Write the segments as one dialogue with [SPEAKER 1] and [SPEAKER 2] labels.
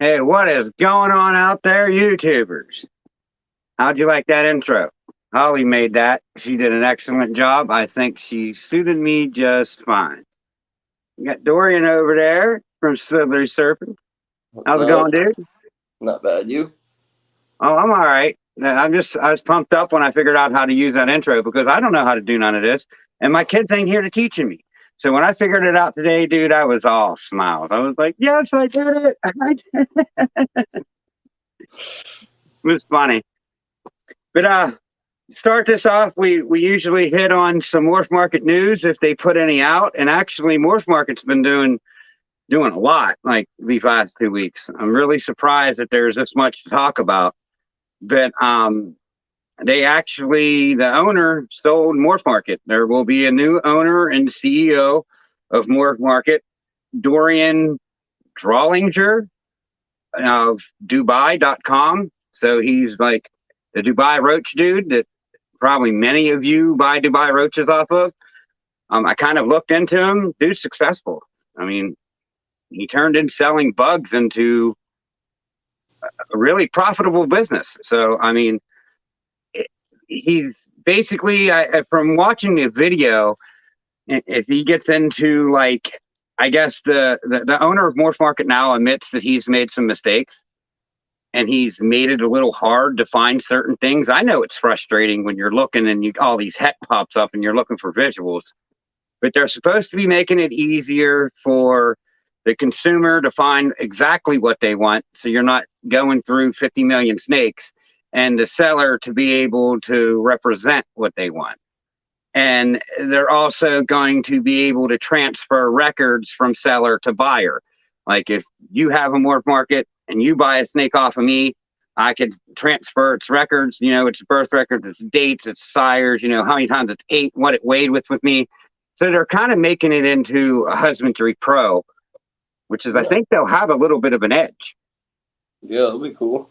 [SPEAKER 1] Hey, what is going on out there, YouTubers? How'd you like that intro? Holly made that. She did an excellent job. I think she suited me just fine. You got Dorian over there from Slithery Serpents.
[SPEAKER 2] What's
[SPEAKER 1] How's it
[SPEAKER 2] up?
[SPEAKER 1] going, dude?
[SPEAKER 2] Not bad. You?
[SPEAKER 1] Oh, I'm all right. I was pumped up when I figured out how to use that intro because I don't know how to do none of this. And my kids ain't here to teaching me. So when I figured it out today, dude, I was all smiles. I was like, yes, I did it. I did it. It was funny. But start this off, we usually hit on some Morph Market news if they put any out. And actually Morph Market's been doing a lot like these last 2 weeks. I'm really surprised that there's this much to talk about. But the owner sold Morph Market. There will be a new owner and CEO of Morph Market, Dorian Drawlinger of Dubai.com. So he's like the Dubai Roach dude that probably many of you buy Dubai Roaches off of. I kind of looked into him. Dude's successful. I mean, he turned in selling bugs into a really profitable business. So, I mean, he's basically, from watching the video, if he gets into like, I guess the owner of Morph Market now admits that he's made some mistakes and he's made it a little hard to find certain things. I know it's frustrating when you're looking and all these het pops up and you're looking for visuals, but they're supposed to be making it easier for the consumer to find exactly what they want. So you're not going through 50 million snakes, and the seller to be able to represent what they want. And they're also going to be able to transfer records from seller to buyer. Like if you have a Morph Market and you buy a snake off of me, I could transfer its records, its birth records, its dates, its sires, how many times it's ate, what it weighed with me. So they're kind of making it into a husbandry pro, which is, I think they'll have a little bit of an edge.
[SPEAKER 2] Yeah, that'll be cool.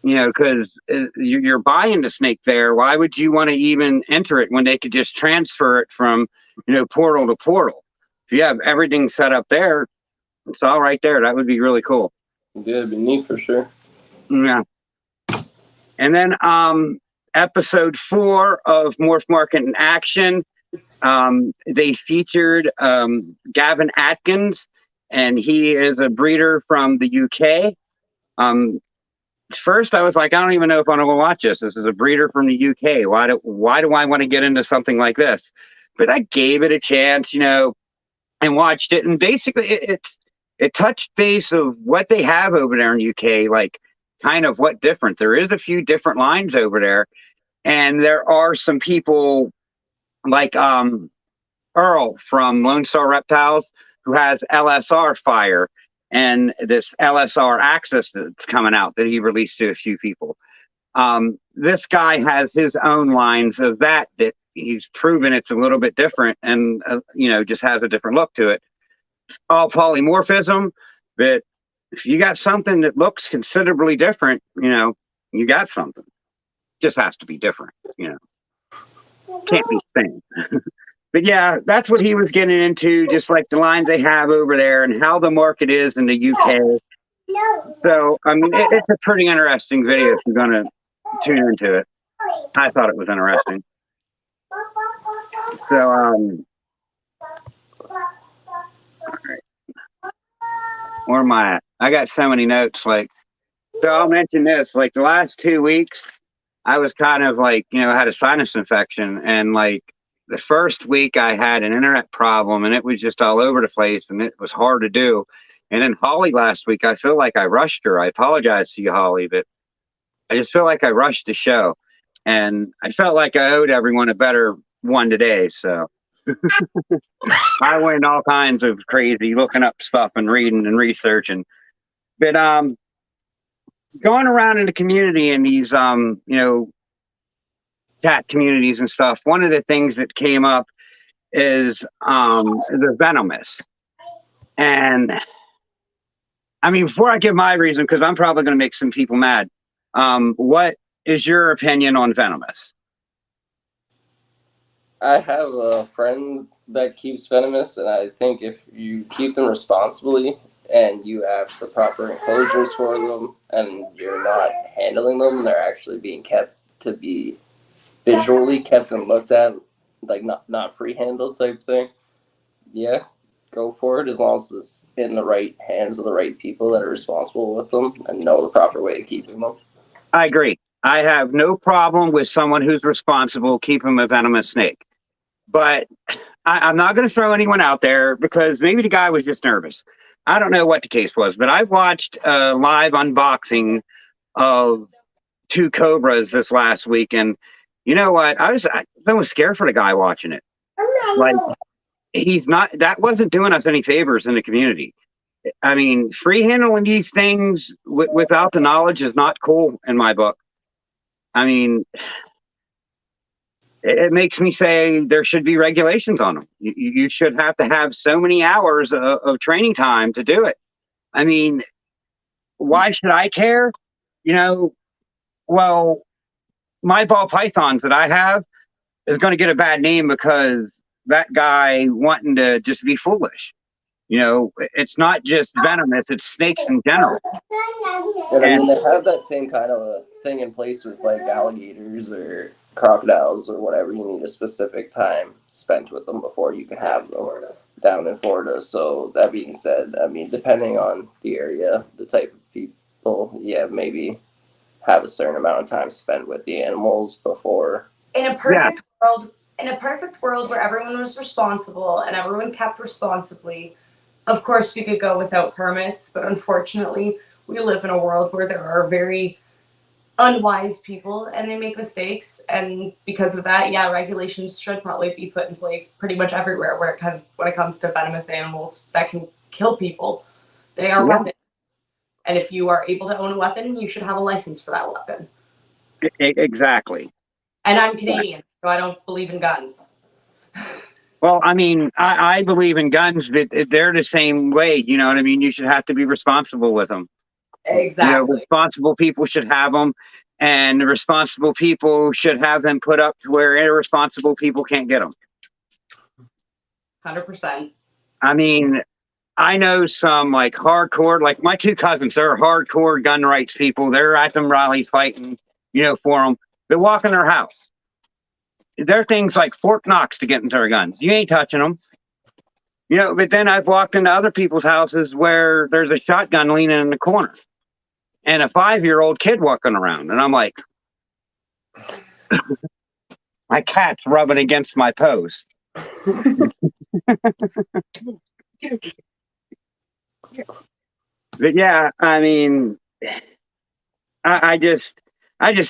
[SPEAKER 1] Because you're buying the snake there. Why would you want to even enter it when they could just transfer it from, portal to portal? If you have everything set up there, it's all right there. That would be really cool.
[SPEAKER 2] Yeah, it'd be neat for sure.
[SPEAKER 1] Yeah. And then episode 4 of Morph Market in Action, they featured Gavin Atkins, and he is a breeder from the UK. First, I was like, I don't even know if I want to watch this. This is a breeder from the UK. Why do I want to get into something like this? But I gave it a chance, and watched it. And basically, it touched base of what they have over there in UK, like kind of what different. There is a few different lines over there, and there are some people like Earl from Lone Star Reptiles who has LSR Fire and this LSR Axis that's coming out that he released to a few people. This guy has his own lines of that he's proven it's a little bit different and, just has a different look to it. All polymorphism, but if you got something that looks considerably different, you got something. Just has to be different, Can't be the same. But yeah, that's what he was getting into, just like the lines they have over there and how the market is in the UK. So, I mean, it's a pretty interesting video if you're going to tune into it. I thought it was interesting. So, all right. Where am I at? I got so many notes. So I'll mention this. Like the last 2 weeks, I was kind of like, had a sinus infection, and like the first week I had an internet problem and it was just all over the place and it was hard to do. And then Holly last week, I feel like I rushed her. I apologize to you, Holly, but I just feel like I rushed the show and I felt like I owed everyone a better one today. So I went all kinds of crazy looking up stuff and reading and researching. But going around in the community and these cat communities and stuff, one of the things that came up is the venomous. And I mean, before I give my reason, because I'm probably going to make some people mad, what is your opinion on venomous?
[SPEAKER 2] I have a friend that keeps venomous, and I think if you keep them responsibly and you have the proper enclosures for them, and you're not handling them, they're actually being kept to be visually kept and looked at, like not free handled type thing. Yeah, go for it as long as it's in the right hands of the right people that are responsible with them and know the proper way of keeping them.
[SPEAKER 1] I agree. I have no problem with someone who's responsible keeping a venomous snake. But I'm not going to throw anyone out there because maybe the guy was just nervous. I don't know what the case was, but I've watched a live unboxing of two cobras this last week, and you know what? I was almost scared for the guy watching it. Like he's not. That wasn't doing us any favors in the community. I mean, free handling these things without the knowledge is not cool in my book. I mean, it makes me say there should be regulations on them. You should have to have so many hours of training time to do it. I mean, why should I care? You know, well, my ball pythons that I have is going to get a bad name because that guy wanting to just be foolish. You know, it's not just venomous, it's snakes in general.
[SPEAKER 2] And I mean, they have that same kind of a thing in place with like alligators or crocodiles or whatever. You need a specific time spent with them before you can have them down in Florida. So that being said, I mean, depending on the area, the type of people, yeah, maybe have a certain amount of time spent with the animals before.
[SPEAKER 3] In a perfect world, where everyone was responsible and everyone kept responsibly, of course we could go without permits, but unfortunately we live in a world where there are very unwise people and they make mistakes, and because of that, yeah, regulations should probably be put in place pretty much everywhere when it comes to venomous animals that can kill people. They are weapons. And if you are able to own a weapon, you should have a license for that weapon.
[SPEAKER 1] Exactly.
[SPEAKER 3] And I'm Canadian, so I don't believe in guns.
[SPEAKER 1] Well, I mean, I believe in guns, but they're the same way. You know what I mean? You should have to be responsible with them.
[SPEAKER 3] Exactly.
[SPEAKER 1] You know, responsible people should have them, and the responsible people should have them put up to where irresponsible people can't get them.
[SPEAKER 3] 100%.
[SPEAKER 1] I mean, I know some like hardcore, like my two cousins, they're hardcore gun rights people. They're at them rallies fighting, you know, for them. They walk in their house. They're things like Fort Knox to get into their guns. You ain't touching them. You know, but then I've walked into other people's houses where there's a shotgun leaning in the corner and a 5-year-old kid walking around. And I'm like, my cat's rubbing against my post. But yeah, I mean, I just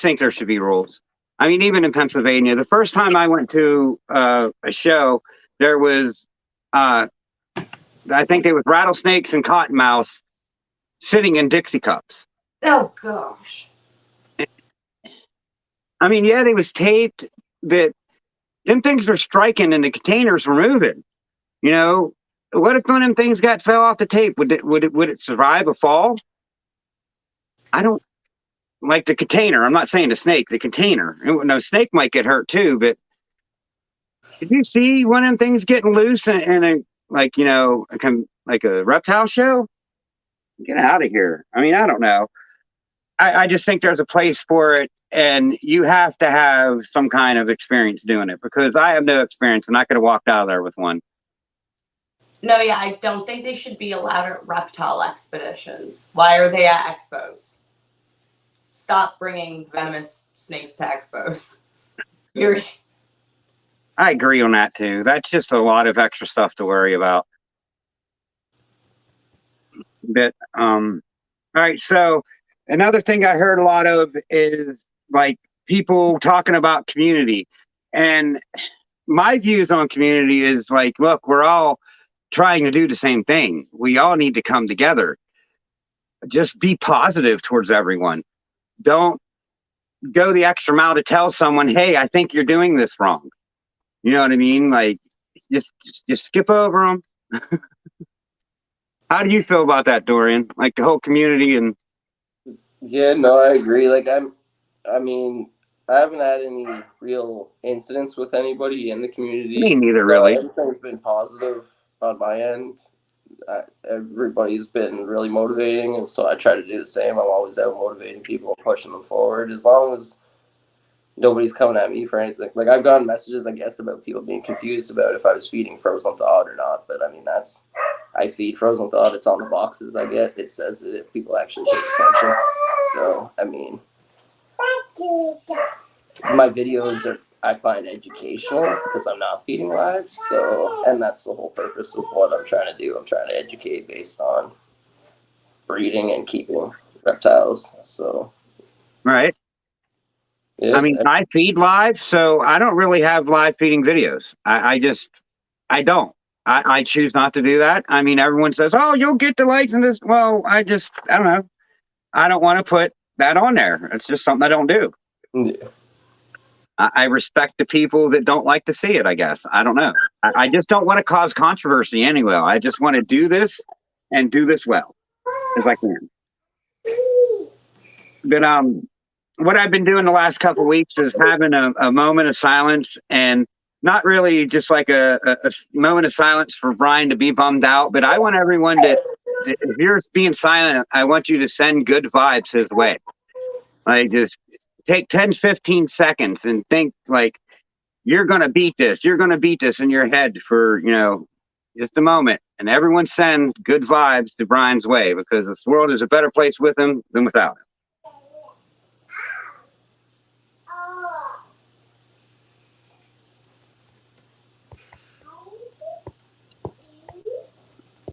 [SPEAKER 1] think there should be rules. I mean, even in Pennsylvania, the first time I went to a show, there was, I think there was rattlesnakes and cottonmouths sitting in Dixie cups.
[SPEAKER 3] Oh gosh.
[SPEAKER 1] I mean, yeah, they was taped, but them things were striking and the containers were moving. You know, what if one of them things fell off the tape? Would it survive a fall? I don't like the container. I'm not saying the snake, the container. No, snake might get hurt too, but did you see one of them things getting loose in a, like, you know, like a reptile show? Get out of here. I mean, I don't know. I just think there's a place for it, and you have to have some kind of experience doing it, because I have no experience and I could have walked out of there with one.
[SPEAKER 3] No, yeah, I don't think they should be allowed at reptile expeditions. Why are they at expos? Stop bringing venomous snakes to expos.
[SPEAKER 1] I agree on that too. That's just a lot of extra stuff to worry about. But all right, so another thing I heard a lot of is like people talking about community. And my views on community is like, look, we're all trying to do the same thing. We all need to come together. Just be positive towards everyone. Don't go the extra mile to tell someone, hey, I think you're doing this wrong. You know what I mean? Like, just skip over them. How do you feel about that, Dorian? Like the whole community and...
[SPEAKER 2] Yeah, no, I agree. Like I mean, I haven't had any real incidents with anybody in the community.
[SPEAKER 1] Me neither, really.
[SPEAKER 2] Everything's been positive on my end. everybody's been really motivating, and so I try to do the same. I'm always out motivating people, pushing them forward. As long as nobody's coming at me for anything. Like I've gotten messages, I guess, about people being confused about if I was feeding frozen thawed or not. But I mean, I feed frozen thawed. It's on the boxes I get. It says it if people actually pay attention. So I mean, my videos are, I find, educational because I'm not feeding live. So, and that's the whole purpose of what I'm trying to do. I'm trying to educate based on breeding and keeping reptiles. So,
[SPEAKER 1] Right.
[SPEAKER 2] yeah.
[SPEAKER 1] I mean, I feed live, so I don't really have live feeding videos. I don't. I choose not to do that. I mean, everyone says, "Oh, you'll get the likes and this." Well, I don't know. I don't want to put that on there. It's just something I don't do.
[SPEAKER 2] Yeah.
[SPEAKER 1] I respect the people that don't like to see it, I guess. I don't know. I just don't want to cause controversy anyway. I just want to do this and do this well as I can. But what I've been doing the last couple of weeks is having a moment of silence, and not really just like a moment of silence for Brian to be bummed out, but I want everyone to, if you're being silent, I want you to send good vibes his way. Like just take 10, 15 seconds and think like, you're going to beat this. You're going to beat this in your head for, just a moment. And everyone send good vibes to Brian's way, because this world is a better place with him than without him.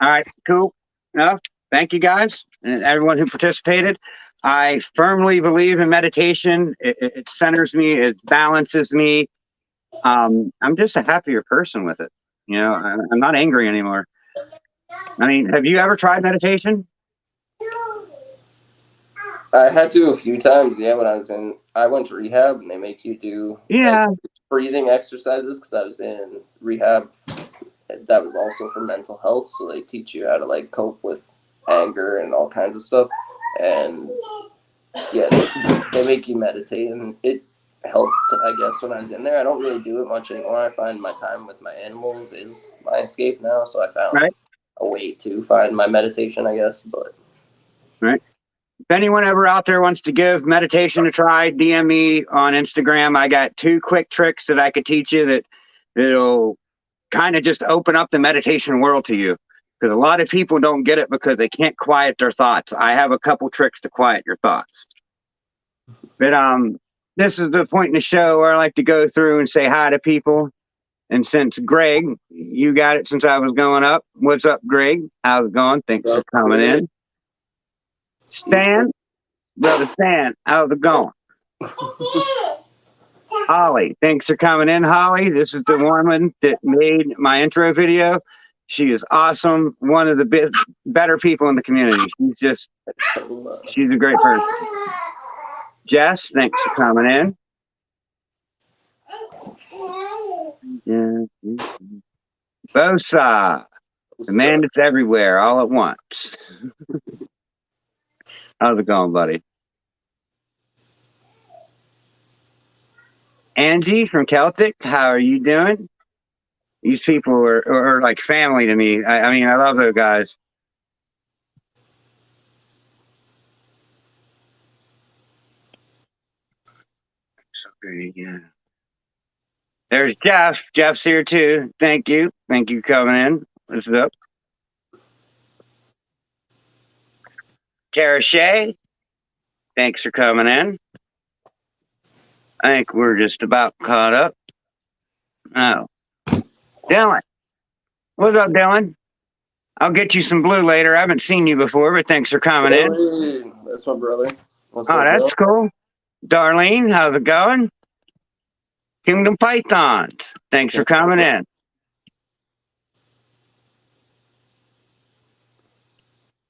[SPEAKER 1] All right, cool. Enough. Thank you guys and everyone who participated. I firmly believe in meditation. It centers me. It balances me. I'm just a happier person with it. I'm not angry anymore. I mean, have you ever tried meditation?
[SPEAKER 2] I had to a few times, yeah, when I went to rehab, and they make you do
[SPEAKER 1] Yeah.
[SPEAKER 2] breathing exercises because I was in rehab. That was also for mental health, so they teach you how to cope with anger and all kinds of stuff. And yeah, they make you meditate, and it helped, I guess, when I was in there. I don't really do it much anymore. I find my time with my animals is my escape now, so I found a way to find my meditation, I guess. But
[SPEAKER 1] right. If anyone ever out there wants to give meditation a try, DM me on Instagram. I got 2 quick tricks that I could teach you that'll kind of just open up the meditation world to you. Because a lot of people don't get it because they can't quiet their thoughts. I have a couple tricks to quiet your thoughts. But this is the point in the show where I like to go through and say hi to people. And since Greg, you got it since I was going up. What's up, Greg? How's it going? Thanks for coming in. Stan, brother Stan, how's it going? Holly, thanks for coming in, Holly. This is the woman that made my intro video. She is awesome. One of the better people in the community. She's a great person. Jess, thanks for coming in. Bosa, the man that's everywhere all at once. How's it going, buddy? Angie from Celtic, how are you doing? These people are like family to me. I mean, I love those guys. So great, yeah. There's Jeff. Jeff's here too. Thank you. Thank you for coming in. What's up? Kara Shea, thanks for coming in. I think we're just about caught up. Oh. Dylan. What's up, Dylan? I'll get you some blue later. I haven't seen you before, but thanks for coming in.
[SPEAKER 2] That's my brother. What's
[SPEAKER 1] up, that's cool. Darlene, how's it going? Kingdom Pythons, thanks for coming in.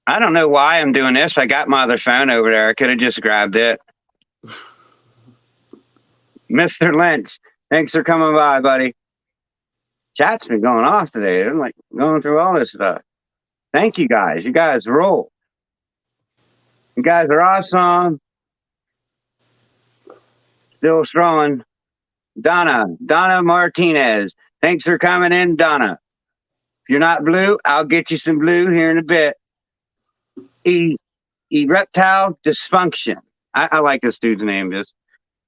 [SPEAKER 1] I don't know why I'm doing this. I got my other phone over there. I could have just grabbed it. Mr. Lynch, thanks for coming by, buddy. Chat's been going off today. I'm like going through all this stuff. Thank you guys. You guys roll. You guys are awesome. Still strong. Donna Martinez. Thanks for coming in, Donna. you're not blue, I'll get you some blue here in a bit. Reptile dysfunction. I like this dude's name. Just,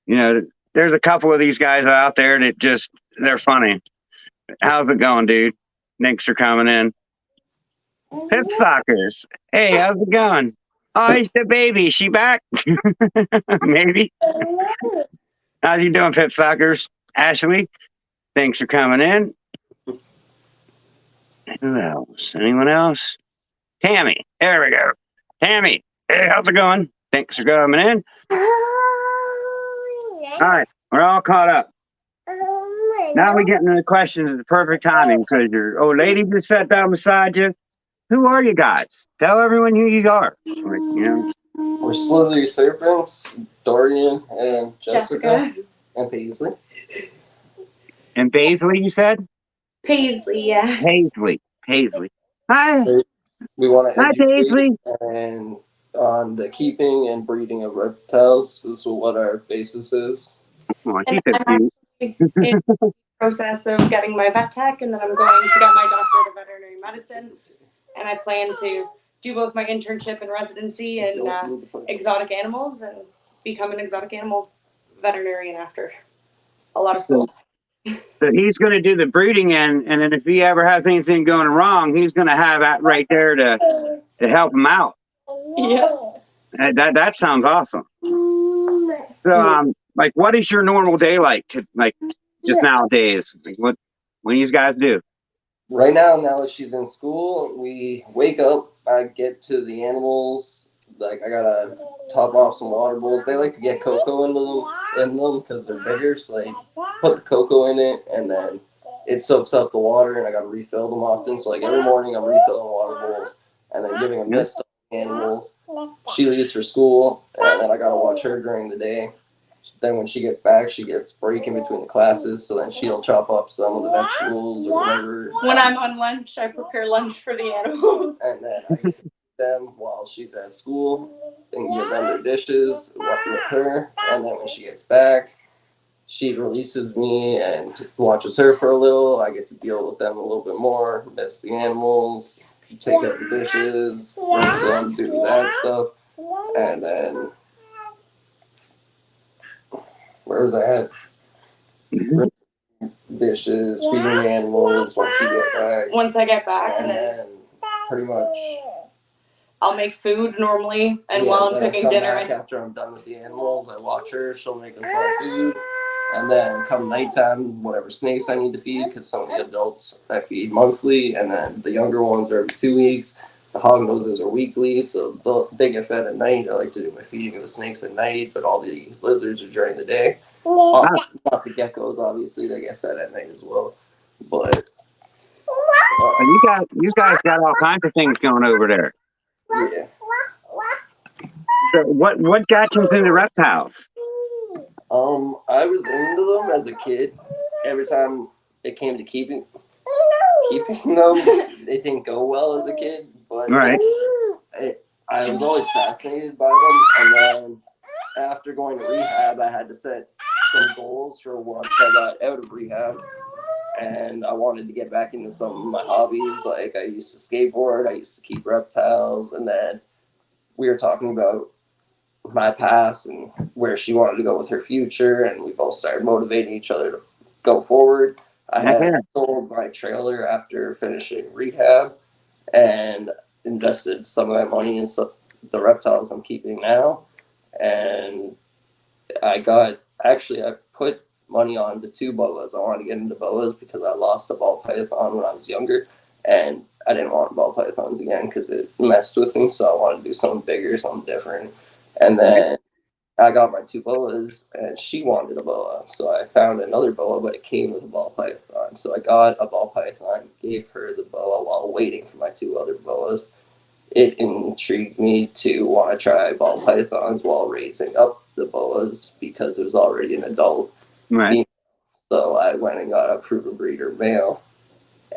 [SPEAKER 1] there's a couple of these guys out there that they're funny. How's it going, dude? Thanks for coming in. Pip Sockers. Hey, how's it going? Oh, it's the baby. Is she back? Maybe. How's you doing, Pip Sockers? Ashley, thanks for coming in. Who else? Anyone else? Tammy. There we go. Tammy. Hey, how's it going? Thanks for coming in. All right, we're all caught up. Now we get into the questions at the perfect timing because your old lady just sat down beside you. Who are you guys? Tell everyone who you are.
[SPEAKER 2] We're slithery serpents, Dorian and Jessica. And Paisley.
[SPEAKER 1] And Paisley, you said?
[SPEAKER 3] Paisley, yeah.
[SPEAKER 1] Paisley. Hi.
[SPEAKER 2] We want to
[SPEAKER 1] Hi,
[SPEAKER 2] educate
[SPEAKER 1] Paisley.
[SPEAKER 2] and on the keeping and breeding of reptiles. This is what our basis is.
[SPEAKER 1] Oh,
[SPEAKER 3] And
[SPEAKER 1] she's so
[SPEAKER 3] I'm
[SPEAKER 1] cute.
[SPEAKER 3] actually in the process of getting my vet tech, and then I'm going to get my doctorate of veterinary medicine. And I plan to do both my internship and residency in exotic animals and become an exotic animal veterinarian after a lot of school.
[SPEAKER 1] So he's going to do the breeding and then if he ever has anything going wrong, he's going to have that right there to help him out.
[SPEAKER 3] Yeah.
[SPEAKER 1] That sounds awesome. So, what is your normal day like? Just nowadays, what do you guys do?
[SPEAKER 2] Right now that she's in school, we wake up. I get to the animals. Like I gotta top off some water bowls. They like to get cocoa in them because they're bigger. So they put the cocoa in it, and then it soaks up the water. And I gotta refill them often. So like every morning, I'm refilling water bowls and then giving a mist to the animals. She leaves for school, and then I gotta watch her during the day. Then when she gets back, she gets break in between the classes, so then she'll chop up some of the vegetables or whatever.
[SPEAKER 3] When I'm on lunch, I prepare lunch for the animals.
[SPEAKER 2] And then I get to feed them while she's at school and give them their dishes with her. And then when she gets back, she releases me and watches her for a little. I get to deal with them a little bit more, miss the animals, take out the dishes, rinse them, do that stuff. And then where was I at? Dishes, feeding the animals once you get back.
[SPEAKER 3] Once I get back,
[SPEAKER 2] And then pretty much
[SPEAKER 3] I'll make food normally, and while I'm cooking dinner.
[SPEAKER 2] After I'm done with the animals, I watch her. She'll make us all food. And then come nighttime, whatever snakes I need to feed, because some of the adults I feed monthly, and then the younger ones are every 2 weeks. The hognoses are weekly, so they get fed at night. I like to do my feeding of the snakes at night, but all the lizards are during the day. Not the geckos, obviously, they get fed at night as well. But
[SPEAKER 1] you guys got all kinds of things going over there.
[SPEAKER 2] yeah.
[SPEAKER 1] So what got you into reptiles?
[SPEAKER 2] I was into them as a kid. Every time it came to keeping them, they didn't go well as a kid. But
[SPEAKER 1] right.
[SPEAKER 2] I was always fascinated by them. And then after going to rehab, I had to set some goals for once I got out of rehab. And I wanted to get back into some of my hobbies. Like I used to skateboard, I used to keep reptiles, and then we were talking about my past and where she wanted to go with her future, and we both started motivating each other to go forward. I had sold my trailer after finishing rehab and invested some of that money in the reptiles I'm keeping now. And I put money on the 2 boas. I wanted to get into boas because I lost a ball python when I was younger, and I didn't want ball pythons again because it messed with me. So I wanted to do something bigger, something different. And then I got my 2 boas, and she wanted a boa. So I found another boa, but it came with a ball python. So I got a ball python, gave her the boa while waiting for my 2 other boas. It intrigued me to want to try ball pythons while raising up the boas because it was already an adult.
[SPEAKER 1] Right.
[SPEAKER 2] So I went and got a proven breeder male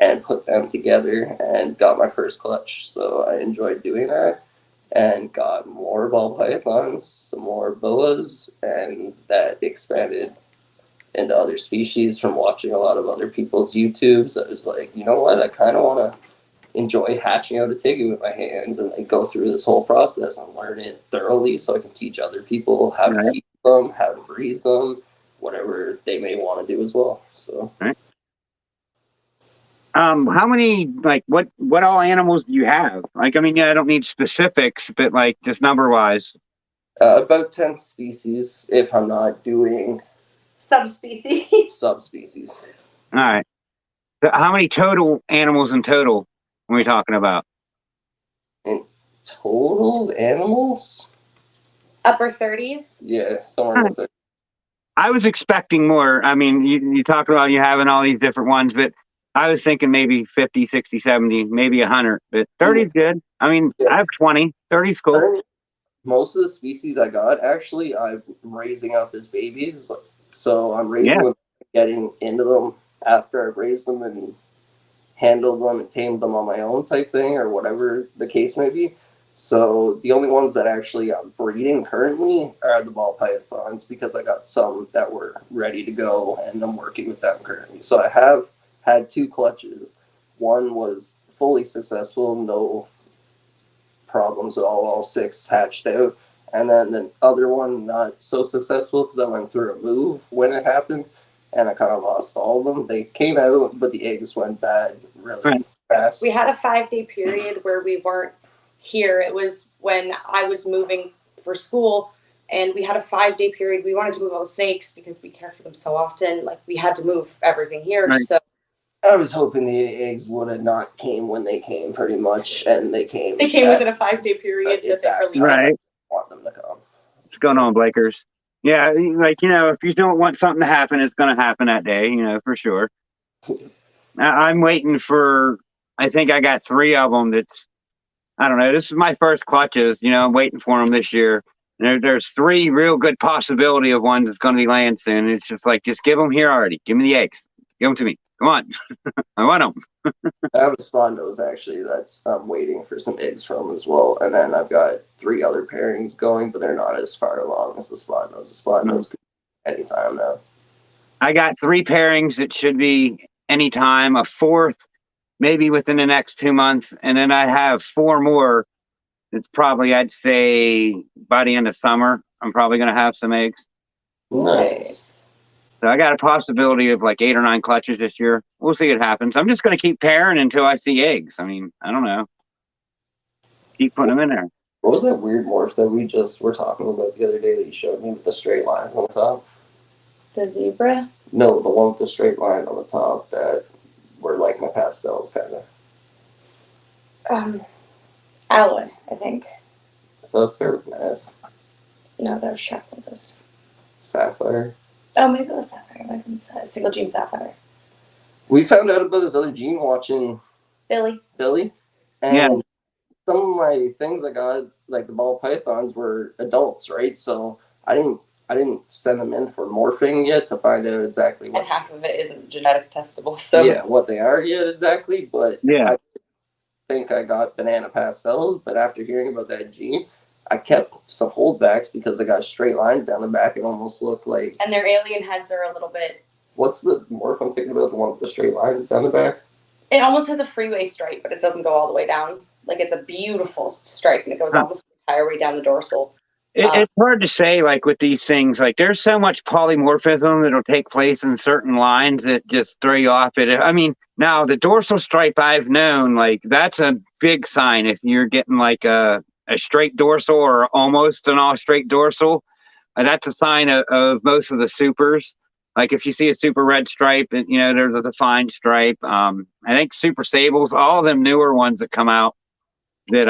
[SPEAKER 2] and put them together and got my first clutch. So I enjoyed doing that and got more ball pythons, some more boas, and that expanded into other species from watching a lot of other people's YouTubes. I was like, you know what? I kind of want to enjoy hatching out a tegu with my hands and like go through this whole process and learn it thoroughly so I can teach other people how to
[SPEAKER 1] Right.
[SPEAKER 2] keep them, how to breed them, whatever they may want to do as well. So
[SPEAKER 1] Right. How many, like, what all animals do you have? Like, I mean, yeah, I don't need specifics, but like just number wise.
[SPEAKER 2] about 10 species if I'm not doing
[SPEAKER 3] Subspecies.
[SPEAKER 2] subspecies.
[SPEAKER 1] All right. So how many total animals in total are we talking about?
[SPEAKER 2] In total animals?
[SPEAKER 3] Upper 30s.
[SPEAKER 2] Yeah, somewhere with it.
[SPEAKER 1] I was expecting more. I mean, you talk about you having all these different ones, but I was thinking maybe 50, 60, 70, maybe 100, but 30 is good. I mean,
[SPEAKER 2] Yeah.
[SPEAKER 1] I have 20. 30 is cool.
[SPEAKER 2] Most of the species I got, actually, I'm raising up as babies. So I'm raising
[SPEAKER 1] Yeah.
[SPEAKER 2] them, getting into them after I've raised them and handled them and tamed them on my own type thing or whatever the case may be. So the only ones that actually I'm breeding currently are the ball pythons because I got some that were ready to go and I'm working with them currently. So I have had 2 clutches. One was fully successful, no problems at all 6 hatched out. And then the other one not so successful because I went through a move when it happened and I kind of lost all of them. They came out, but the eggs went bad really
[SPEAKER 1] Right.
[SPEAKER 2] fast.
[SPEAKER 3] We had a 5-day period where we weren't here. It was when I was moving for school, and we had a 5-day period. We wanted to move all the snakes because we care for them so often. Like, we had to move everything here.
[SPEAKER 1] Right.
[SPEAKER 3] So
[SPEAKER 2] I was hoping the eggs would have not came when they came, pretty much, and they came.
[SPEAKER 3] they came within a 5-day period that they
[SPEAKER 2] exactly.
[SPEAKER 3] released.
[SPEAKER 1] Right.
[SPEAKER 2] Want them to come.
[SPEAKER 1] What's going on, Blakers? Yeah, like, if you don't want something to happen, it's going to happen that day, for sure. I'm waiting for, I think I got 3 of them that's, I don't know, this is my first clutches, I'm waiting for them this year. There's 3 real good possibility of ones that's going to be laying soon. It's just like, just give them here already. Give me the eggs. Give them to me. Come on. I want them.
[SPEAKER 2] I have a spawn nose actually that's I'm waiting for some eggs from as well, and then I've got 3 other pairings going, but they're not as far along as the spawn nose. The spawn nose could be anytime now.
[SPEAKER 1] I got 3 pairings that should be anytime, a 4th maybe within the next 2 months, and then I have 4 more. It's probably, I'd say, by the end of summer, I'm probably going to have some eggs.
[SPEAKER 2] Nice.
[SPEAKER 1] So I got a possibility of like 8 or 9 clutches this year. We'll see what happens. I'm just going to keep pairing until I see eggs. I mean, I don't know. Keep putting them in there.
[SPEAKER 2] What was that weird morph that we just were talking about the other day that you showed me with the straight lines on the top?
[SPEAKER 3] The zebra?
[SPEAKER 2] No, the one with the straight line on the top that were like my pastels, kind of.
[SPEAKER 3] Alloy, I think.
[SPEAKER 2] Those are nice.
[SPEAKER 3] No, that was chocolate.
[SPEAKER 2] Sapphire.
[SPEAKER 3] Oh, maybe it was sapphire. Like single gene sapphire.
[SPEAKER 2] We found out about this other gene watching
[SPEAKER 3] Billy.
[SPEAKER 2] and
[SPEAKER 1] Yeah.
[SPEAKER 2] some of my things I got, like the ball pythons, were adults, right? So I didn't send them in for morphing yet to find out exactly what.
[SPEAKER 3] And half of it isn't genetic testable, so
[SPEAKER 2] Yeah, what they are yet exactly, but
[SPEAKER 1] Yeah.
[SPEAKER 2] I think I got banana pastels. But after hearing about that gene, I kept some holdbacks because they got straight lines down the back. It almost looked like.
[SPEAKER 3] And their alien heads are a little bit.
[SPEAKER 2] What's the morph I'm thinking about? The one with the straight lines down the back?
[SPEAKER 3] It almost has a freeway stripe, but it doesn't go all the way down. Like, it's a beautiful stripe, and it goes almost the entire way down the dorsal.
[SPEAKER 1] It's hard to say, like, with these things. Like, there's so much polymorphism that'll take place in certain lines that just throw you off. I mean, now, the dorsal stripe I've known, like, that's a big sign if you're getting, like, a straight dorsal or almost an all-straight dorsal. That's a sign of most of the supers. Like, if you see a super red stripe, there's a defined stripe. I think super sables, all of them newer ones that come out that,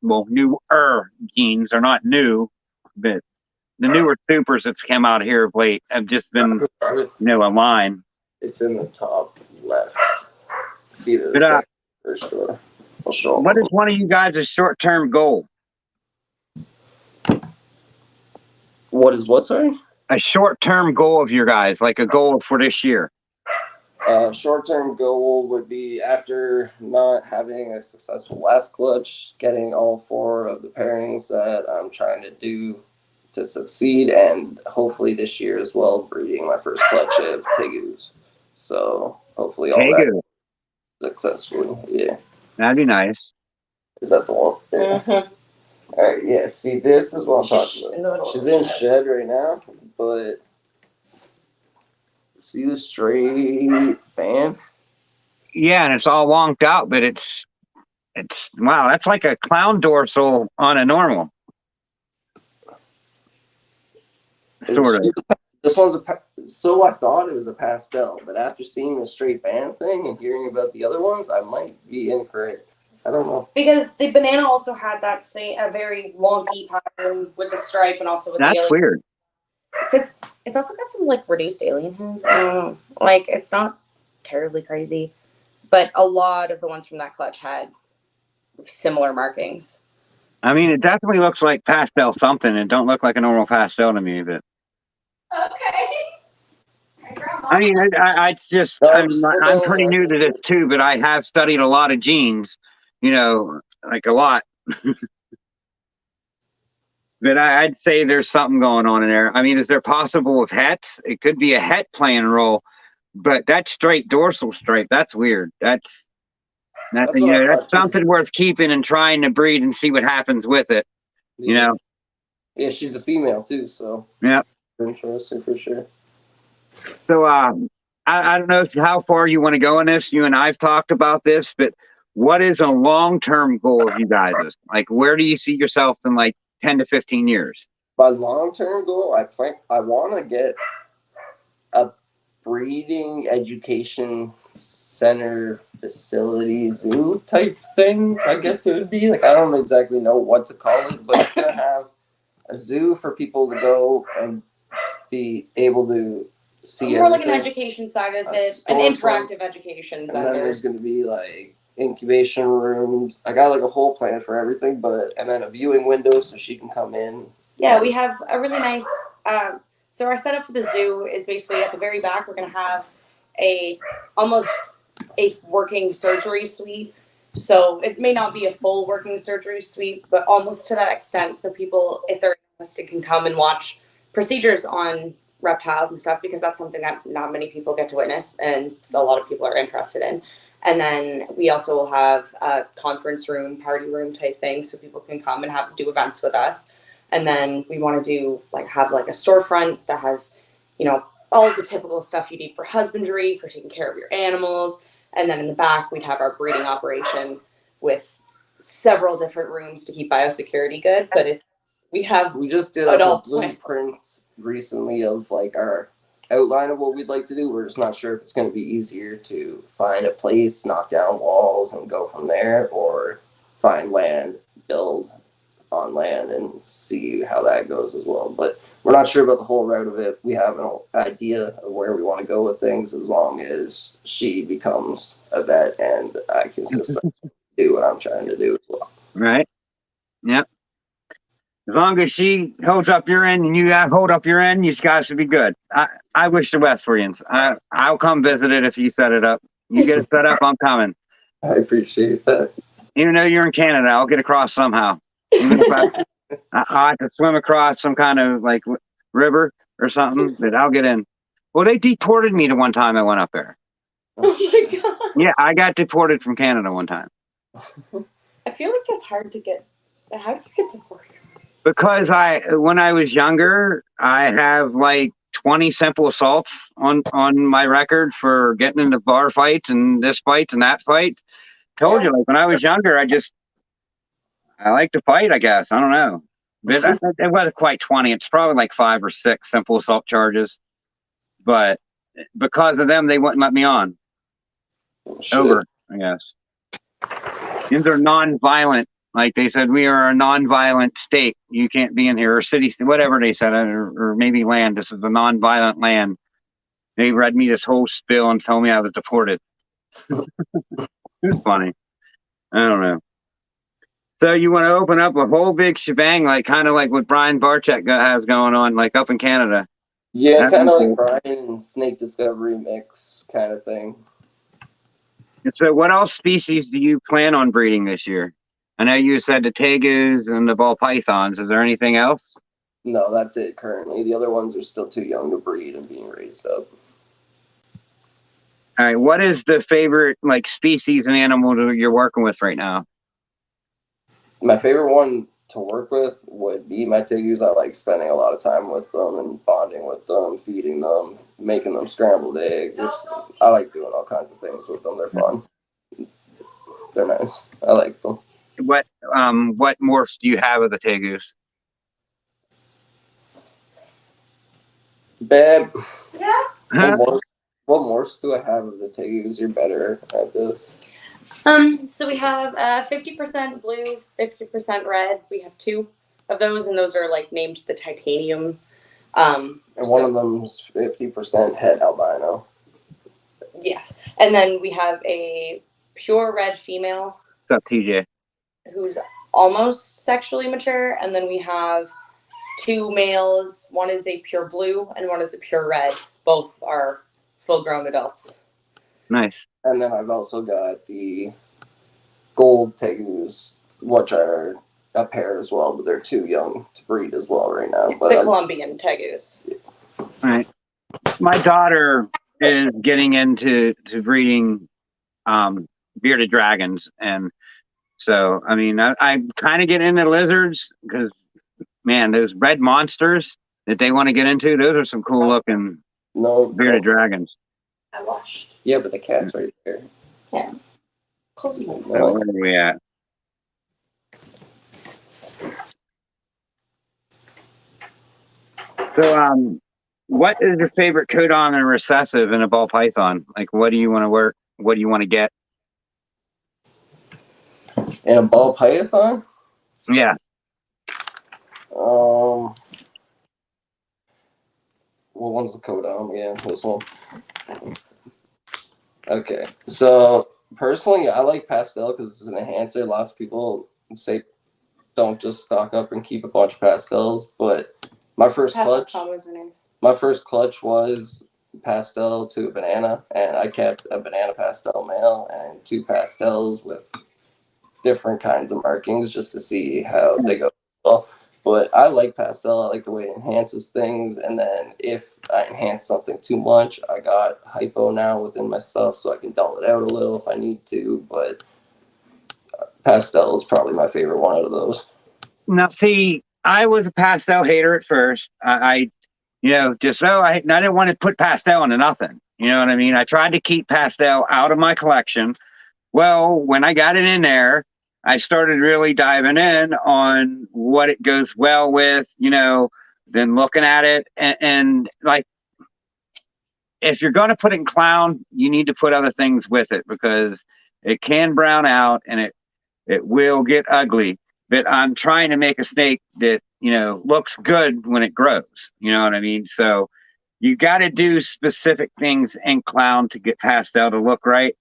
[SPEAKER 1] newer genes are not new, but the newer supers that come out here of late have just been, a line.
[SPEAKER 2] It's in the top left. It's either the
[SPEAKER 1] But,
[SPEAKER 2] second or first door. I'll show
[SPEAKER 1] what is one of you guys' short-term goal?
[SPEAKER 2] What is what, sorry?
[SPEAKER 1] A short-term goal of your guys, like a goal for this year.
[SPEAKER 2] Short-term goal would be, after not having a successful last clutch, getting all 4 of the pairings that I'm trying to do to succeed, and hopefully this year as well, breeding my first clutch of tegus. So hopefully all that
[SPEAKER 1] Tegu.
[SPEAKER 2] successfully. Yeah.
[SPEAKER 1] That'd be nice.
[SPEAKER 2] Is that the one? Yeah.
[SPEAKER 3] Mm-hmm.
[SPEAKER 2] All right. Yeah. See, this is what I'm talking about. She's in shed right now, but see the straight band?
[SPEAKER 1] Yeah, and it's all wonked out, but it's wow, that's like a clown dorsal on a normal. Sort of.
[SPEAKER 2] This one's so I thought it was a pastel, but after seeing the straight band thing and hearing about the other ones, I might be incorrect. I don't know.
[SPEAKER 3] Because the banana also had that a very wonky pattern with the stripe and also with
[SPEAKER 1] That's
[SPEAKER 3] the alien.
[SPEAKER 1] weird.
[SPEAKER 3] Because it's also got some like reduced alien hands. I don't know. Like it's not terribly crazy, but a lot of the ones from that clutch had similar markings.
[SPEAKER 1] I mean, it definitely looks like pastel something. It don't look like a normal pastel to me, but.
[SPEAKER 3] Okay.
[SPEAKER 1] I mean, I just, I'm pretty new to this too, but I have studied a lot of genes, like a lot. But I'd say there's something going on in there. I mean, is there possible with hets? It could be a het playing a role, but that straight dorsal stripe, that's weird. That's something worth keeping and trying to breed and see what happens with it.
[SPEAKER 2] Yeah, she's a female too, so
[SPEAKER 1] yeah,
[SPEAKER 2] interesting for sure.
[SPEAKER 1] So I don't know how far you want to go in this. You and I've talked about this, but what is a long-term goal of you guys? Like, where do you see yourself in like 10 to 15 years?
[SPEAKER 2] My long-term goal, I want to get a breeding education center facility zoo type thing. I guess it would be like, I don't exactly know what to call it, but it's gonna have a zoo for people to go and be able to see
[SPEAKER 3] more like
[SPEAKER 2] everything.
[SPEAKER 3] an education side of it, an interactive education center.
[SPEAKER 2] And then there's going to be like incubation rooms. I got like a whole plan for everything, and then a viewing window so she can come in.
[SPEAKER 3] Yeah, we have a really nice. So our setup for the zoo is basically at the very back. We're going to have almost a working surgery suite. So it may not be a full working surgery suite, but almost to that extent. So people, if they're interested, can come and watch procedures on reptiles and stuff, because that's something that not many people get to witness and a lot of people are interested in. And then we also will have a conference room, party room type thing, so people can come and do events with us. And then we want to have a storefront that has, all of the typical stuff you need for husbandry, for taking care of your animals. And then in the back, we'd have our breeding operation with several different rooms to keep biosecurity good. But we just did a blueprint recently of our outline of what we'd like to do. We're just not sure if it's going to be easier to find a place, knock down walls, and go from there, or find land, build on land, and see how that goes as well. But we're not sure about the whole route of it. We have an idea of where we want to go with things, as long as she becomes a vet and I can successfully do what I'm trying to do as well.
[SPEAKER 1] Right. Yep. As long as she holds up your end and you hold up your end, you guys should be good. I wish the best for you. I'll come visit it if you set it up. You get it set up, I'm coming.
[SPEAKER 2] I appreciate that.
[SPEAKER 1] Even though you're in Canada, I'll get across somehow. Even if I have to swim across some kind of river or something, but I'll get in. Well, they deported me the one time I went up there.
[SPEAKER 3] Oh my God.
[SPEAKER 1] Yeah, I got deported from Canada one time.
[SPEAKER 3] I feel like it's hard to get. How do you get deported?
[SPEAKER 1] Because when I was younger, I have 20 simple assaults on my record for getting into bar fights and this fight and that fight. Told you, when I was younger, I like to fight, I guess. I don't know. But it wasn't quite 20. It's probably 5 or 6 simple assault charges. But because of them, they wouldn't let me on. Over, I guess. These are non-violent. They said, we are a non-violent state. You can't be in here, or city, whatever they said, or maybe land. This is a non-violent land. They read me this whole spiel and told me I was deported. It's funny. I don't know. So you want to open up a whole big shebang, kind of like what Brian Barczyk has going on, up in Canada.
[SPEAKER 2] Yeah, kind of like Brian and Snake Discovery mix kind of thing.
[SPEAKER 1] And so what else species do you plan on breeding this year? I know you said the tegus and the ball pythons. Is there anything else?
[SPEAKER 2] No, that's it currently. The other ones are still too young to breed and being raised up.
[SPEAKER 1] All right, what is the favorite like species and animal that you're working with right now?
[SPEAKER 2] My favorite one to work with would be my tegus. I like spending a lot of time with them and bonding with them, feeding them, making them scrambled eggs. I like doing all kinds of things with them. They're fun. They're nice. I like them.
[SPEAKER 1] What morphs do you have of the tegus?
[SPEAKER 2] Babe,
[SPEAKER 3] Yeah.
[SPEAKER 1] Huh?
[SPEAKER 2] what morphs do I have of the tegus? You're better at this.
[SPEAKER 3] So we have 50% blue, 50% red. We have two of those, and those are like named the titanium.
[SPEAKER 2] And one of them's 50% het albino.
[SPEAKER 3] Yes, and then we have a pure red female
[SPEAKER 1] What's up, TJ?
[SPEAKER 3] who's almost sexually mature, and then we have two males. One is a pure blue, and one is a pure red. Both are full-grown adults.
[SPEAKER 1] Nice.
[SPEAKER 2] And then I've also got the gold tegus, which are a pair as well, but they're too young to breed as well right now. But
[SPEAKER 3] the Colombian tegus.
[SPEAKER 1] All right. My daughter is getting into breeding bearded dragons, and so I mean I kind of get into lizards because man, those red monsters that they want to get into, those are some cool looking bearded dragons.
[SPEAKER 3] I watched.
[SPEAKER 2] Yeah, but the cat's right there.
[SPEAKER 3] Yeah. Close your mouth.
[SPEAKER 1] So where are we at? So what is your favorite codon and recessive in a ball python? Like what do you want to work? What do you want to get?
[SPEAKER 2] In a ball python?
[SPEAKER 1] Yeah.
[SPEAKER 2] Well, one's the codon. Yeah, this one. Okay, so personally, I like pastel because it's an enhancer. Lots of people say don't just stock up and keep a bunch of pastels, but my first clutch was pastel to a banana, and I kept a banana pastel male and two pastels with different kinds of markings just to see how they go. But I like pastel. I like the way it enhances things. And then if I enhance something too much, I got hypo now within my stuff, so I can dull it out a little if I need to. But pastel is probably my favorite one out of those.
[SPEAKER 1] Now, see, I was a pastel hater at first. I didn't want to put pastel into nothing. You know what I mean? I tried to keep pastel out of my collection. Well, when I got it in there, I started really diving in on what it goes well with, then looking at it and like, if you're going to put it in clown, you need to put other things with it because it can brown out and it will get ugly. But I'm trying to make a snake that, looks good when it grows. You know what I mean? So you got to do specific things in clown to get pastel to look right.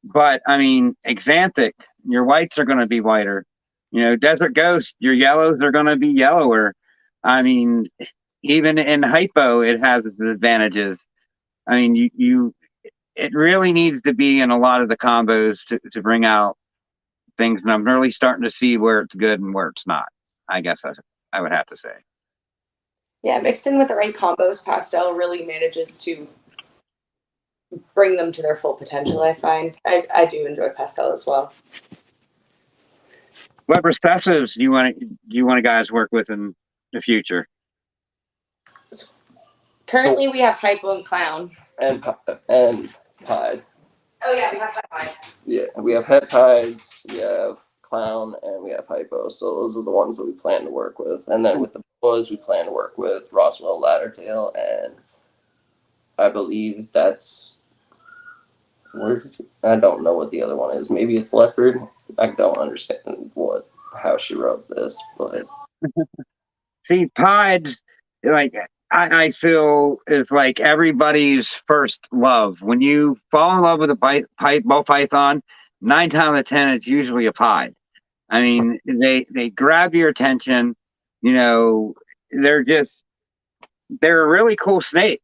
[SPEAKER 1] But I mean, Xanthic, your whites are going to be whiter. Desert Ghost, your yellows are going to be yellower. I mean, even in hypo, it has its advantages. I mean, it really needs to be in a lot of the combos to bring out things. And I'm really starting to see where it's good and where it's not. I guess I would have to say.
[SPEAKER 3] Yeah, mixed in with the right combos, pastel really manages to bring them to their full potential. I find I do enjoy pastel as well.
[SPEAKER 1] What recessives do you want to guys work with in the future?
[SPEAKER 3] Currently, we have hypo and clown.
[SPEAKER 2] And pied.
[SPEAKER 3] Oh yeah, we have pied.
[SPEAKER 2] Yeah, we have het pieds, we have clown, and we have hypo. So those are the ones that we plan to work with. And then with the boas, we plan to work with Roswell Laddertail, and I believe that's I don't know what the other one is. Maybe it's leopard. I don't understand how she wrote this, but
[SPEAKER 1] see, pieds, like I feel is like everybody's first love. When you fall in love with a ball python, 9 times out of 10, it's usually a pied. I mean, they grab your attention. They're a really cool snake.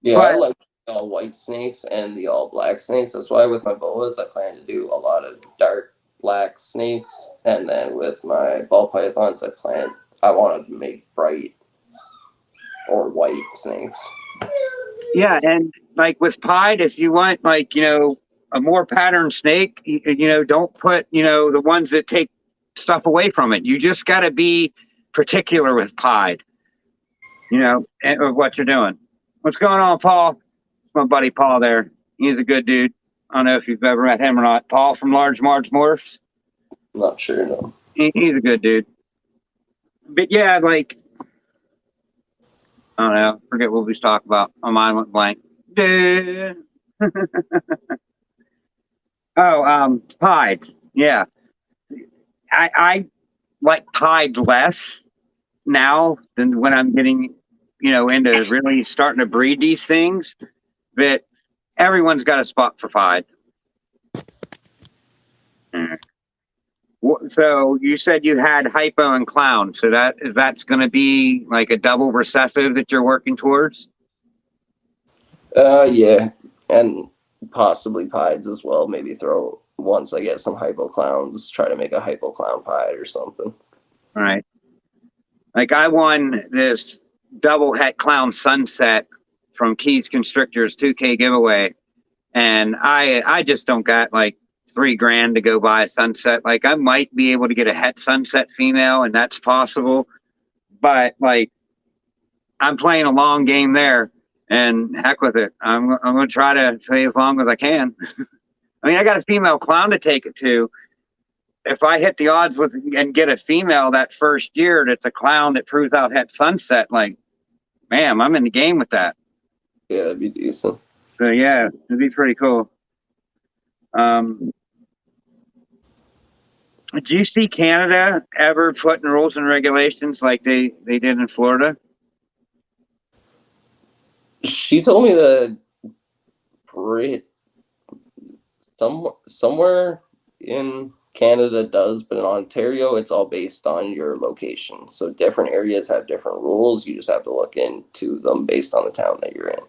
[SPEAKER 2] Yeah, I like the all white snakes and the all black snakes. That's why with my boas, I plan to do a lot of dark black snakes, and then with my ball pythons, I want to make bright or white snakes.
[SPEAKER 1] Yeah, and like with pied, if you want like, a more patterned snake, don't put, the ones that take stuff away from it. You just got to be particular with pied, and of what you're doing. What's going on, Paul? My buddy Paul there. He's a good dude. I don't know if you've ever met him or not. Paul from Large Marge Morphs.
[SPEAKER 2] Not sure, no.
[SPEAKER 1] He's a good dude. But yeah, like, I don't know. Forget what we was talking about. My mind went blank. Pied. Yeah. I like pied less now than when I'm getting, into really starting to breed these things. But everyone's got a spot for pied. So you said you had hypo and clown. So that's going to be like a double recessive that you're working towards?
[SPEAKER 2] Yeah, and possibly pieds as well. Maybe throw once I get some hypo clowns, try to make a hypo clown pied or something.
[SPEAKER 1] All right. Like I won this double het clown sunset from Keys Constrictors 2K giveaway, and I just don't got like $3,000 to go buy a sunset. Like I might be able to get a het sunset female, and that's possible, but like I'm playing a long game there, and heck with it. I'm gonna try to play as long as I can. I mean, I got a female clown to take it to. If I hit the odds with and get a female that first year that's a clown that proves out het sunset, like, man, I'm in the game with that.
[SPEAKER 2] Yeah, that'd be decent.
[SPEAKER 1] So yeah, it'd be pretty cool. Do you see Canada ever putting rules and regulations like they did in Florida?
[SPEAKER 2] She told me that somewhere in Canada does, but in Ontario, it's all based on your location. So different areas have different rules. You just have to look into them based on the town that you're in.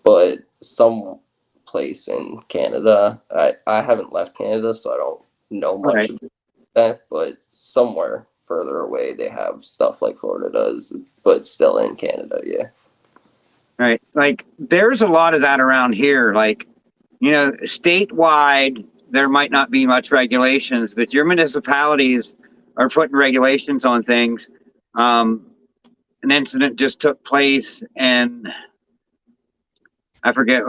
[SPEAKER 2] But some place in Canada, I haven't left Canada, so I don't know much about that, but somewhere further away, they have stuff like Florida does, but still in Canada, yeah.
[SPEAKER 1] Right. Like there's a lot of that around here. Like, statewide, there might not be much regulations, but your municipalities are putting regulations on things. An incident just took place, and I forget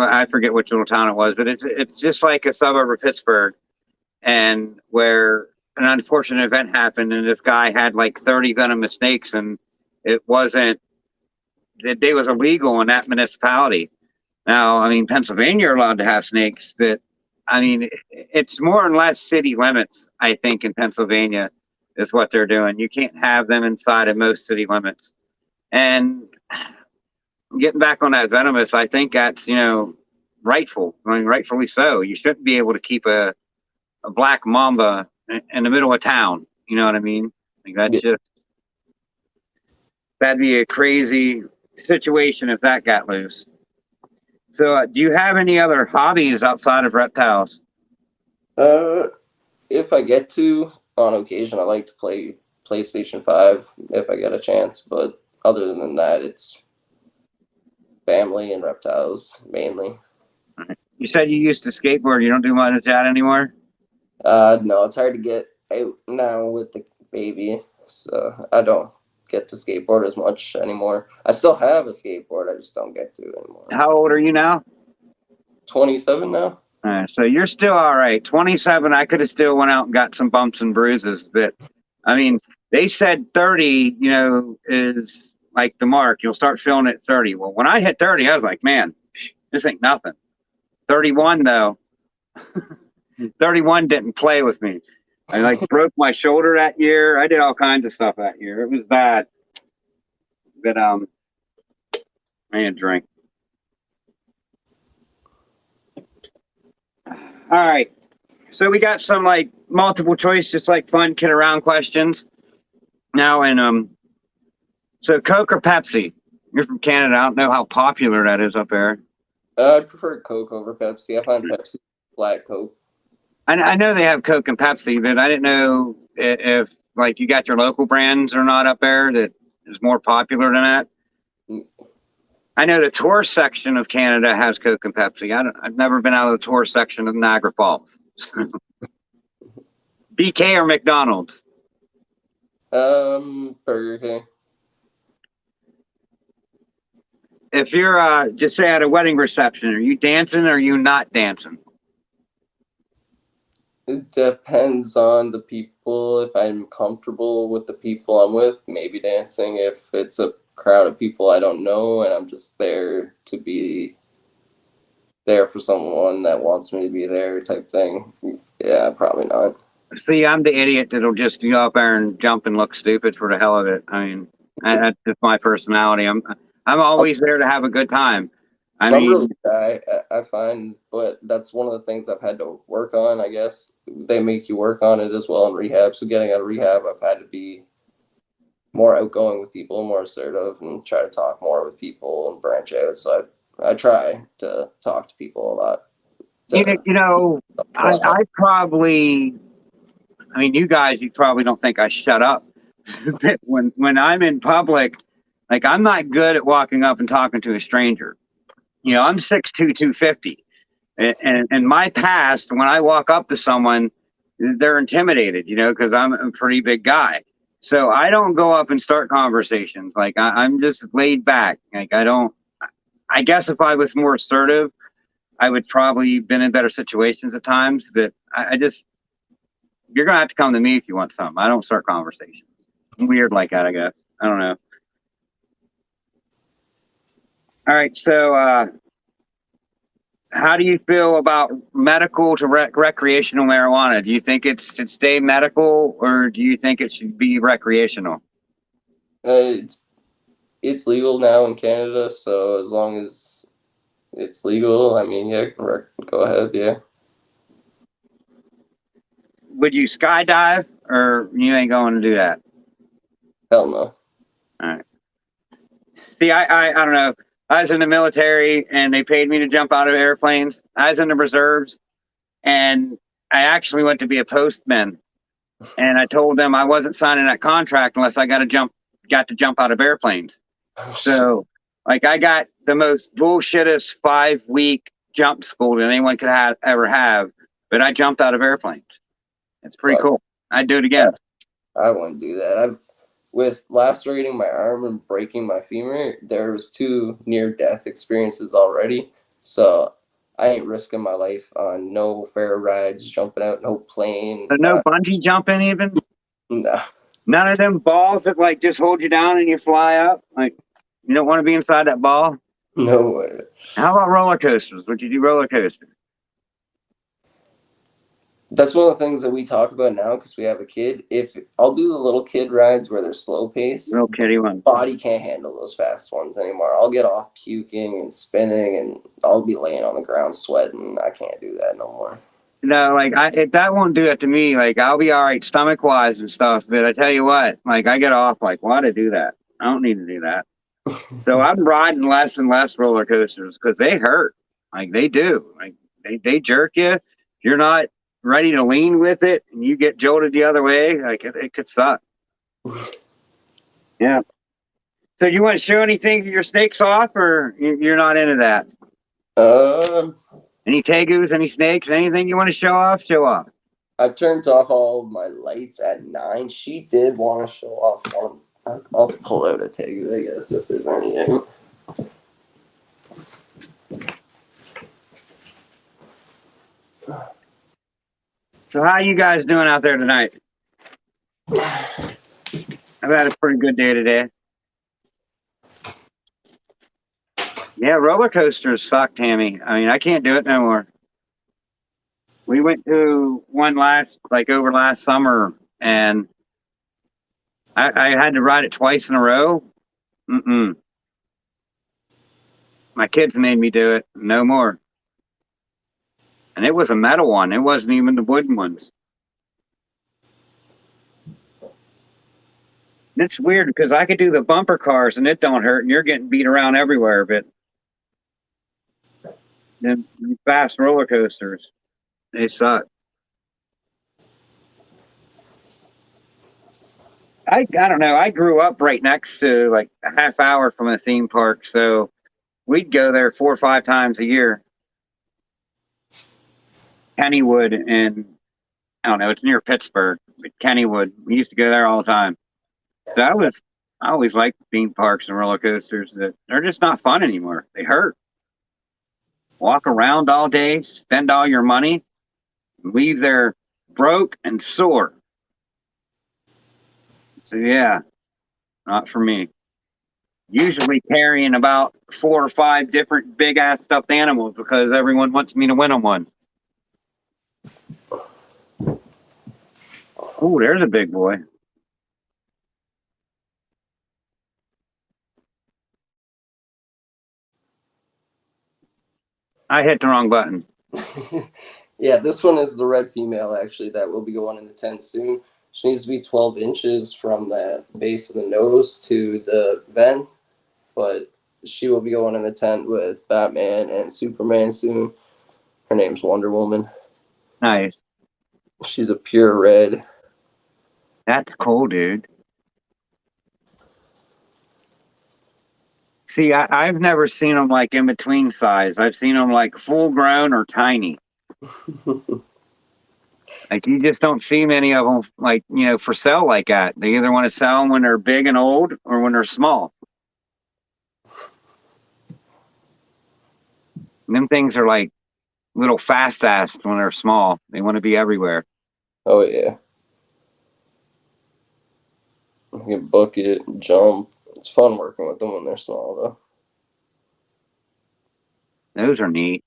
[SPEAKER 1] which little town it was, but it's just like a suburb of Pittsburgh, and where an unfortunate event happened, and this guy had like 30 venomous snakes, and it wasn't that they was illegal in that municipality. Now, I mean, Pennsylvania are allowed to have snakes, but I mean, it's more or less city limits, I think, in Pennsylvania is what they're doing. You can't have them inside of most city limits. And getting back on that venomous, I think that's, rightful. I mean, rightfully so. You shouldn't be able to keep a black mamba in the middle of town. You know what I mean? Like that'd be a crazy situation if that got loose. So, do you have any other hobbies outside of reptiles?
[SPEAKER 2] If I get to, on occasion, I like to play PlayStation 5 if I get a chance, but other than that, it's family and reptiles mainly.
[SPEAKER 1] You said you used to skateboard. You don't do much of that anymore?
[SPEAKER 2] No, it's hard to get out now with the baby, so I don't get to skateboard as much anymore. I still have a skateboard, I just don't get to it anymore.
[SPEAKER 1] How old are you now?
[SPEAKER 2] 27 now.
[SPEAKER 1] So you're still all right. 27, I could have still went out and got some bumps and bruises, but I mean, they said 30, is like the mark. You'll start feeling it at 30. Well, when I hit 30, I was like, man, this ain't nothing. 31 though. 31 didn't play with me. I like broke my shoulder that year. I did all kinds of stuff that year. It was bad. But I had a drink. All right. So we got some like multiple choice, just like fun kid around questions. Now and so Coke or Pepsi? You're from Canada. I don't know how popular that is up there.
[SPEAKER 2] I prefer Coke over Pepsi. I find Pepsi flat Coke.
[SPEAKER 1] I know they have Coke and Pepsi, but I didn't know if like you got your local brands or not up there that is more popular than that. I know the tourist section of Canada has Coke and Pepsi. I've never been out of the tourist section of Niagara Falls. BK or McDonald's?
[SPEAKER 2] Burger King.
[SPEAKER 1] If you're just say at a wedding reception, are you dancing or are you not dancing?
[SPEAKER 2] It depends on the people. If I'm comfortable with the people I'm with, maybe dancing. If it's a crowd of people I don't know and I'm just there to be there for someone that wants me to be there type thing, yeah, probably not.
[SPEAKER 1] See, I'm the idiot that'll just go up there and jump and look stupid for the hell of it. I mean, that's just my personality. I'm always there to have a good time. I
[SPEAKER 2] I'm
[SPEAKER 1] mean,
[SPEAKER 2] really shy, I find, but that's one of the things I've had to work on, I guess. They make you work on it as well in rehab. So getting out of rehab, I've had to be more outgoing with people, more assertive, and try to talk more with people and branch out. So I try to talk to people a lot.
[SPEAKER 1] you know, I probably, I mean, you guys, you probably don't think I shut up. But when I'm in public, like I'm not good at walking up and talking to a stranger. You know, I'm 6'2", 250. And in my past, when I walk up to someone, they're intimidated, you know, because I'm a pretty big guy. So I don't go up and start conversations. Like I'm just laid back. Like I guess if I was more assertive, I would probably been in better situations at times. But I just, you're going to have to come to me if you want something. I don't start conversations. I'm weird like that, I guess. I don't know. All right. So, how do you feel about medical to recreational marijuana? Do you think it should stay medical or do you think it should be recreational?
[SPEAKER 2] It's legal now in Canada, so as long as it's legal, I mean, yeah, go ahead, yeah.
[SPEAKER 1] Would you skydive or you ain't going to do that?
[SPEAKER 2] Hell no.
[SPEAKER 1] All right. See, I don't know. I was in the military and they paid me to jump out of airplanes. I was in the reserves and I actually went to be a postman. And I told them I wasn't signing that contract unless I got to jump out of airplanes. So, like, I got the most bullshittest 5-week jump school that anyone could ever have, but I jumped out of airplanes. It's pretty cool. I'd do it again.
[SPEAKER 2] I wouldn't do that. With lacerating my arm and breaking my femur, there was 2 near-death experiences already. So I ain't risking my life on no fair rides, jumping out, no plane.
[SPEAKER 1] So no bungee jumping even?
[SPEAKER 2] No.
[SPEAKER 1] None of them balls that like just hold you down and you fly up? Like, you don't want to be inside that ball?
[SPEAKER 2] No way.
[SPEAKER 1] How about roller coasters? Would you do roller coasters?
[SPEAKER 2] That's one of the things that we talk about now because we have a kid. If I'll do the little kid rides where they're slow paced,
[SPEAKER 1] Little kitty ones.
[SPEAKER 2] body can't handle those fast ones anymore. I'll get off puking and spinning, and I'll be laying on the ground sweating. I can't do that no more.
[SPEAKER 1] No, like that won't do it to me. Like I'll be all right stomach wise and stuff, but I tell you what, like I get off like, why to do that? I don't need to do that. So I'm riding less and less roller coasters because they hurt. Like they do. Like they jerk you. You're not ready to lean with it, and you get jolted the other way. Like it could suck. Yeah. So you want to show anything of your snakes off, or you're not into that? Any tegus, any snakes, anything you want to show off? Show off.
[SPEAKER 2] I turned off all of my lights at 9. She did want to show off one. I'll pull out a tegu, I guess, if there's anything.
[SPEAKER 1] So how you guys doing out there tonight? I've had a pretty good day today. Yeah, roller coasters suck, Tammy. I mean, I can't do it no more. We went to one over last summer, and I had to ride it twice in a row. My kids made me do it. No more. And it was a metal one. It wasn't even the wooden ones. It's weird because I could do the bumper cars and it don't hurt, and you're getting beat around everywhere. But then fast roller coasters, they suck. I don't know. I grew up right next to like a half hour from a theme park, so we'd go there 4 or 5 times a year. Kennywood, and I don't know, it's near Pittsburgh. It's like Kennywood. We used to go there all the time. So I always liked theme parks and roller coasters. That they're just not fun anymore. They hurt. Walk around all day, spend all your money, leave there broke and sore. So yeah, not for me. Usually carrying about 4 or 5 different big ass stuffed animals because everyone wants me to win on one. Oh, there's a big boy. I hit the wrong button.
[SPEAKER 2] Yeah, this one is the red female, actually, that will be going in the tent soon. She needs to be 12 inches from the base of the nose to the vent, but she will be going in the tent with Batman and Superman soon. Her name's Wonder Woman.
[SPEAKER 1] Nice.
[SPEAKER 2] She's a pure red.
[SPEAKER 1] That's cool, dude. See, I've never seen them like in between size. I've seen them like full grown or tiny. Like you just don't see many of them like, for sale like that. They either want to sell them when they're big and old or when they're small. And them things are like little fast-assed when they're small. They want to be everywhere.
[SPEAKER 2] Oh, yeah. You can book it, jump. It's fun working with them when they're small, though.
[SPEAKER 1] Those are neat.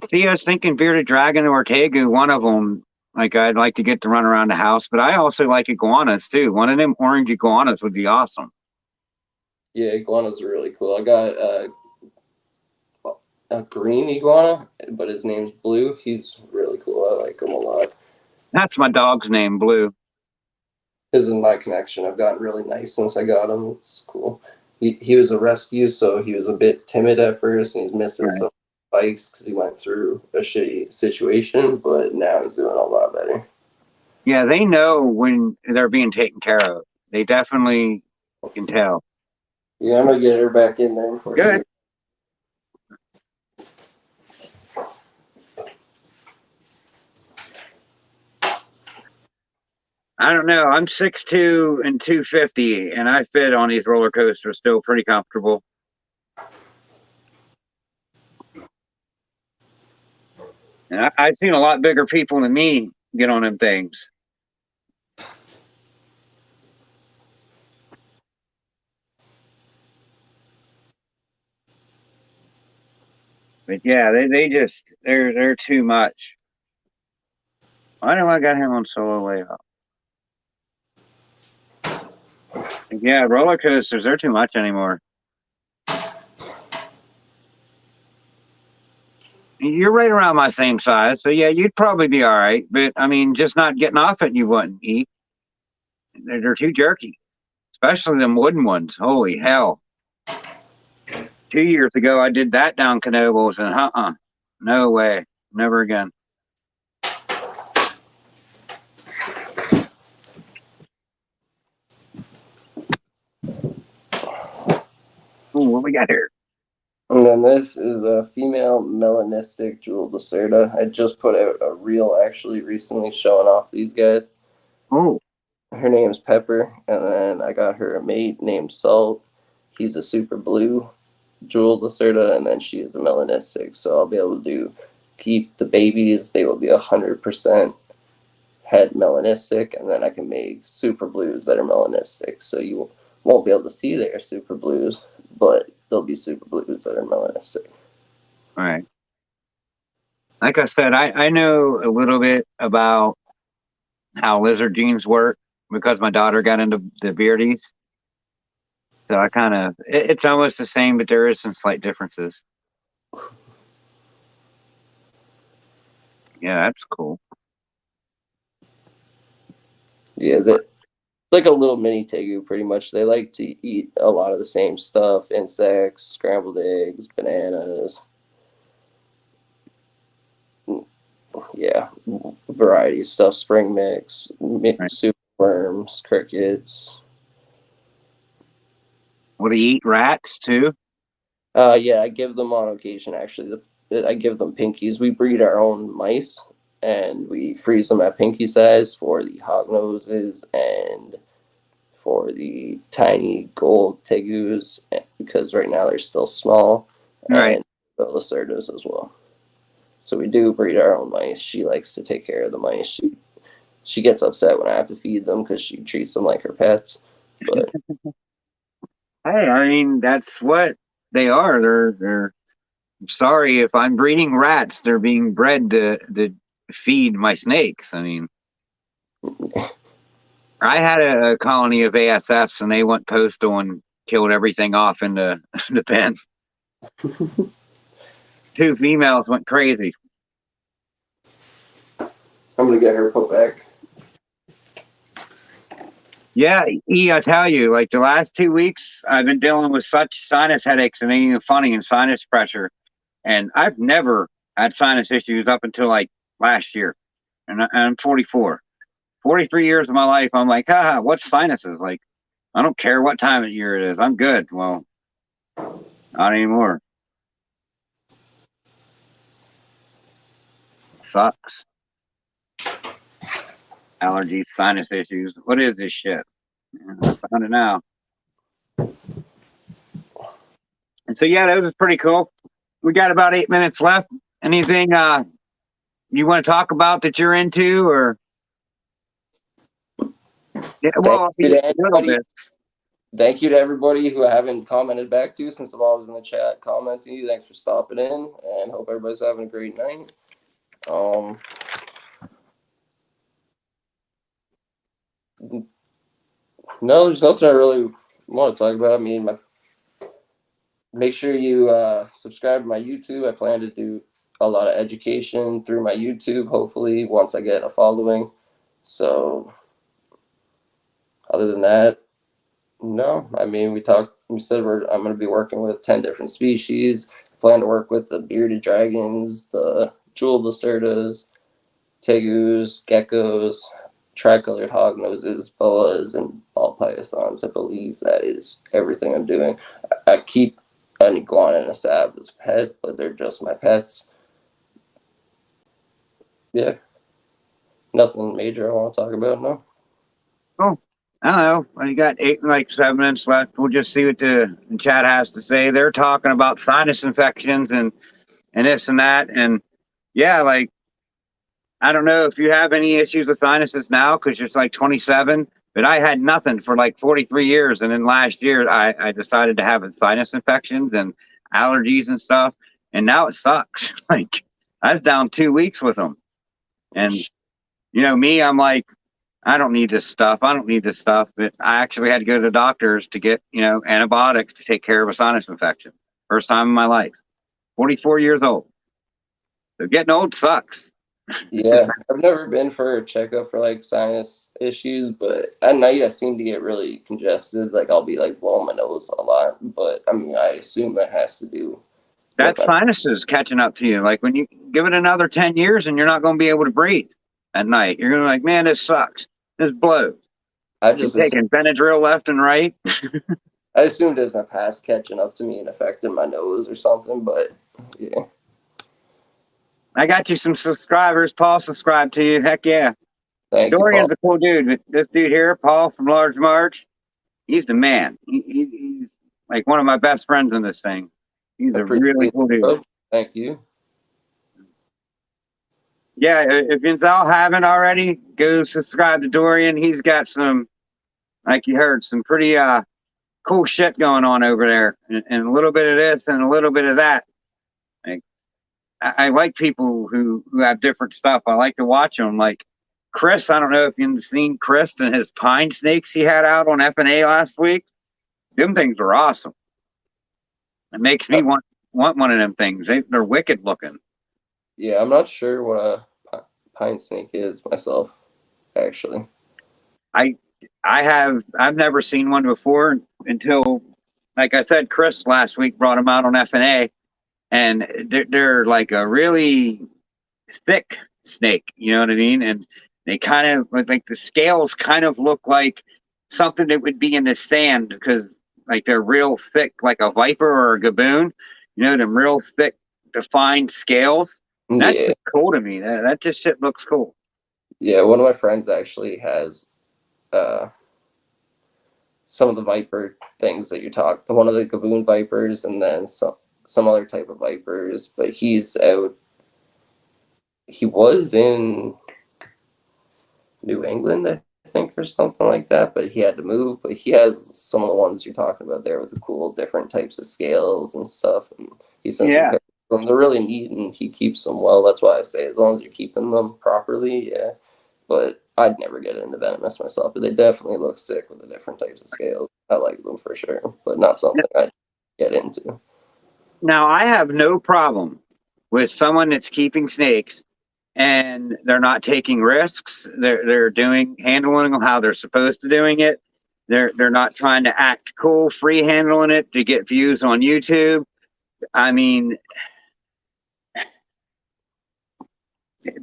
[SPEAKER 1] See, I was thinking Bearded Dragon or Tegu, one of them, like I'd like to get to run around the house, but I also like iguanas too. One of them orange iguanas would be awesome.
[SPEAKER 2] Yeah, iguanas are really cool. I got a green iguana, but his name's Blue. He's really cool. I like him a lot.
[SPEAKER 1] That's my dog's name, Blue.
[SPEAKER 2] His and my connection. I've gotten really nice since I got him. It's cool. He was a rescue, so he was a bit timid at first, and he's missing
[SPEAKER 1] Right.
[SPEAKER 2] some spikes because he went through a shitty situation, but now he's doing a lot better.
[SPEAKER 1] Yeah, they know when they're being taken care of. They definitely can tell.
[SPEAKER 2] Yeah, I'm gonna get her back in there for
[SPEAKER 1] Good. I don't know. I'm 6'2" and 250, and I fit on these roller coasters still pretty comfortable. And I've seen a lot bigger people than me get on them things. But yeah, they're too much. Why do I got him on solo way up? Yeah, roller coasters, they're too much anymore. You're right around my same size, so yeah, you'd probably be all right. But I mean, just not getting off it, you wouldn't eat. They're too jerky, especially them wooden ones. Holy hell! 2 years ago, I did that down Knoebels, and no way, never again. Ooh, what we got here?
[SPEAKER 2] And then this is a female melanistic jewel lacerda. I just put out a reel actually recently showing off these guys.
[SPEAKER 1] Oh,
[SPEAKER 2] Her name's Pepper, and then I got her a mate named Salt. He's a super blue jewel lacerda, and then she is a melanistic. So I'll be able to keep the babies. They will be 100% head melanistic, and then I can make super blues that are melanistic. So you won't be able to see their super blues, but they'll be super blues that are melanistic.
[SPEAKER 1] all right. Like I said, I know a little bit about how lizard genes work because my daughter got into the beardies. So I kind of, it's almost the same, but there is some slight differences. Yeah, that's cool.
[SPEAKER 2] Yeah, it's like a little mini tegu pretty much. They like to eat a lot of the same stuff: insects, scrambled eggs, bananas. Yeah, variety of stuff: spring
[SPEAKER 1] Right.
[SPEAKER 2] mix, soup worms, crickets.
[SPEAKER 1] Will they eat rats too?
[SPEAKER 2] Yeah, I give them on occasion. Actually, I give them pinkies. We breed our own mice, and we freeze them at pinky size for the hog noses and for the tiny gold tegus, because right now they're still small,
[SPEAKER 1] Right.
[SPEAKER 2] and the lacerdas as well. So we do breed our own mice. She likes to take care of the mice. She gets upset when I have to feed them because she treats them like her pets. But
[SPEAKER 1] Hey, I mean that's what they are. They're sorry if I'm breeding rats. They're being bred to feed my snakes. I mean, I had a colony of ASFs and they went postal and killed everything off in the the pen. Two females went crazy.
[SPEAKER 2] I'm gonna get her put back.
[SPEAKER 1] Yeah, I tell you, like the last 2 weeks, I've been dealing with such sinus headaches and ain't even funny and sinus pressure. And I've never had sinus issues up until like last year. And I'm 44. 43 years of my life, I'm like, haha, what's sinuses? Like, I don't care what time of year it is. I'm good. Well, not anymore. Sucks. Allergies, sinus issues. What is this shit? I found it now. And so, yeah, that was pretty cool. We got about 8 minutes left. Anything you want to talk about that you're into, or yeah, well,
[SPEAKER 2] Thank you to
[SPEAKER 1] a little
[SPEAKER 2] anybody.
[SPEAKER 1] bit.
[SPEAKER 2] Thank you to everybody who I haven't commented back to since I'm always in the chat commenting you. Thanks for stopping in, and hope everybody's having a great night. No, there's nothing I really want to talk about. I mean, make sure you subscribe to my YouTube. I plan to do a lot of education through my YouTube, hopefully, once I get a following. So, other than that, no. I mean, we said I'm going to be working with 10 different species. I plan to work with the bearded dragons, the jeweled lacerdas, tegus, geckos, tricolored hognoses, boas, and ball pythons. I believe that is everything I'm doing. I keep an iguana and a sab as a pet, but they're just my pets. Yeah, nothing major I want to talk about. No.
[SPEAKER 1] Oh, I don't know. Well, you got 7 minutes left. We'll just see what the chat has to say. They're talking about sinus infections and this and that. And yeah, like, I don't know if you have any issues with sinuses now because you're like 27, but I had nothing for like 43 years. And then last year, I decided to have sinus infections and allergies and stuff. And now it sucks. Like, I was down 2 weeks with them. And, me, I'm like, I don't need this stuff. I don't need this stuff. But I actually had to go to the doctors to get, antibiotics to take care of a sinus infection. First time in my life. 44 years old. So getting old sucks.
[SPEAKER 2] Yeah, I've never been for a checkup for like sinus issues, but at night I seem to get really congested. Like I'll be like blowing my nose a lot, but I mean I assume that has to do with
[SPEAKER 1] That sinuses catching up to you. Like when you give it another 10 years and you're not going to be able to breathe at night. You're going to be like, man, this sucks. This blows.
[SPEAKER 2] I
[SPEAKER 1] You're
[SPEAKER 2] just
[SPEAKER 1] taking Benadryl left and right.
[SPEAKER 2] I assumed it was my past catching up to me and affecting my nose or something, but yeah.
[SPEAKER 1] I got you some subscribers. Paul subscribed to you. Heck yeah.
[SPEAKER 2] Thank you, Paul.
[SPEAKER 1] Dorian's a cool dude. This dude here, Paul from Large March, he's the man. He's like one of my best friends in this thing. He's a really cool dude.
[SPEAKER 2] Thank you.
[SPEAKER 1] Yeah, if you all haven't already, go subscribe to Dorian. He's got some, like you heard, some pretty cool shit going on over there, and a little bit of this and a little bit of that. Like, I like people who have different stuff. I like to watch them. Like Chris, I don't know if you've seen Chris and his pine snakes he had out on F&A last week. Them things are awesome. It makes me want one of them things. They're wicked looking.
[SPEAKER 2] Yeah, I'm not sure what a pine snake is myself, actually.
[SPEAKER 1] I've never seen one before until, like I said, Chris last week brought them out on F&A, and they're like a really thick snake. You know what I mean? And they kind of like the scales kind of look like something that would be in the sand because like they're real thick, like a viper or a gaboon. You know, them real thick, defined scales. That's
[SPEAKER 2] Yeah,
[SPEAKER 1] just cool to me. That just shit looks cool.
[SPEAKER 2] yeah. One of my friends actually has uh, some of the viper things that you talked. One of the gaboon vipers, and then some other type of vipers. But he's out. He was in New England, I think, or something like that. But he had to move. But he has some of the ones you're talking about there with the cool different types of scales and stuff. And he sends me
[SPEAKER 1] Yeah.
[SPEAKER 2] pictures of them. They're really neat, and he keeps them well. That's why I say as long as you're keeping them properly, yeah. But I'd never get into venomous myself. But they definitely look sick with the different types of scales. I like them for sure, but not something I get into.
[SPEAKER 1] Now I have no problem with someone that's keeping snakes and they're not taking risks. They're handling them how they're supposed to doing it. They're not trying to act cool, free handling it to get views on YouTube. I mean,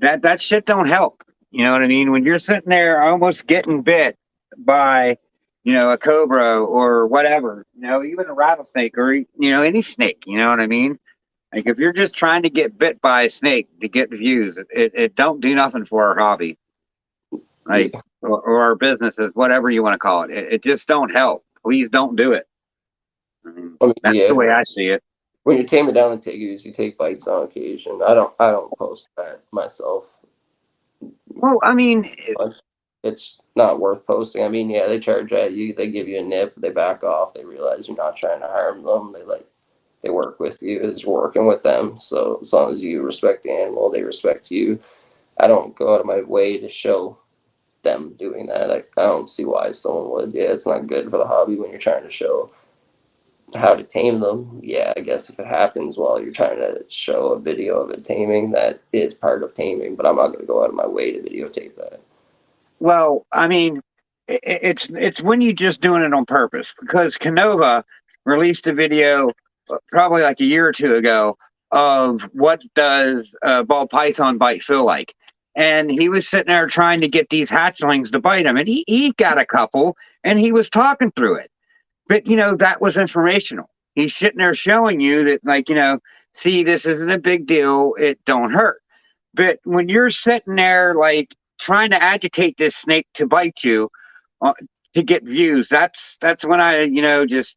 [SPEAKER 1] that shit don't help. You know what I mean? When you're sitting there almost getting bit by, a cobra or whatever, even a rattlesnake or any snake. You know what I mean? Like if you're just trying to get bit by a snake to get views, it don't do nothing for our hobby, like or our businesses, whatever you want to call it. It just don't help. Please don't do it. I mean,
[SPEAKER 2] I mean,
[SPEAKER 1] that's
[SPEAKER 2] yeah.
[SPEAKER 1] the way I see it.
[SPEAKER 2] When you're taming down the tigers, you take bites on occasion. I don't post that myself.
[SPEAKER 1] Well, I mean,
[SPEAKER 2] But it's not worth posting. I mean, yeah, they charge at you, they give you a nip, they back off, they realize you're not trying to harm them. They work with you as you're working with them. So as long as you respect the animal, they respect you. I don't go out of my way to show them doing that. I don't see why someone would. Yeah, it's not good for the hobby when you're trying to show how to tame them. Yeah, I guess if it happens while you're trying to show a video of it taming, that is part of taming, but I'm not going to go out of my way to videotape that.
[SPEAKER 1] well, I mean, it's when you just doing it on purpose because Canova released a video probably like a year or two ago of what does a ball python bite feel like. And he was sitting there trying to get these hatchlings to bite him, and he got a couple, and he was talking through it. But that was informational. He's sitting there showing you that, like, see, this isn't a big deal. It don't hurt. But when you're sitting there, like, trying to agitate this snake to bite you uh, to get views, that's when I, just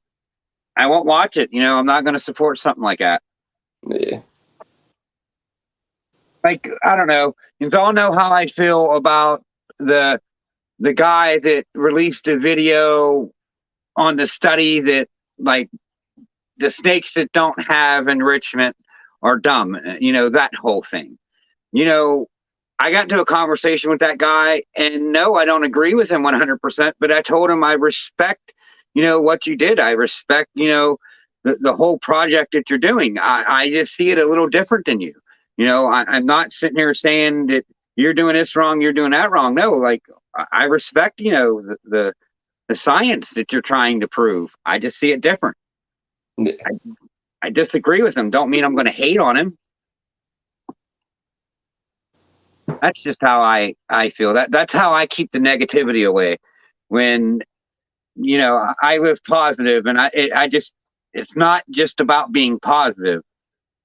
[SPEAKER 1] I won't watch it. I'm not going to support something like that.
[SPEAKER 2] Yeah.
[SPEAKER 1] Like, I don't know. You all know how I feel about the guy that released a video on the study that, like, the snakes that don't have enrichment are dumb. That whole thing. I got into a conversation with that guy, and no, I don't agree with him 100%, but I told him I respect, what you did. I respect, the whole project that you're doing. I just see it a little different than you. I'm not sitting here saying that you're doing this wrong, you're doing that wrong. No, like, I respect, the science that you're trying to prove. I just see it different.
[SPEAKER 2] Yeah.
[SPEAKER 1] I disagree with him. Don't mean I'm going to hate on him. That's just how I feel. That's how I keep the negativity away. When I live positive, and it's not just about being positive.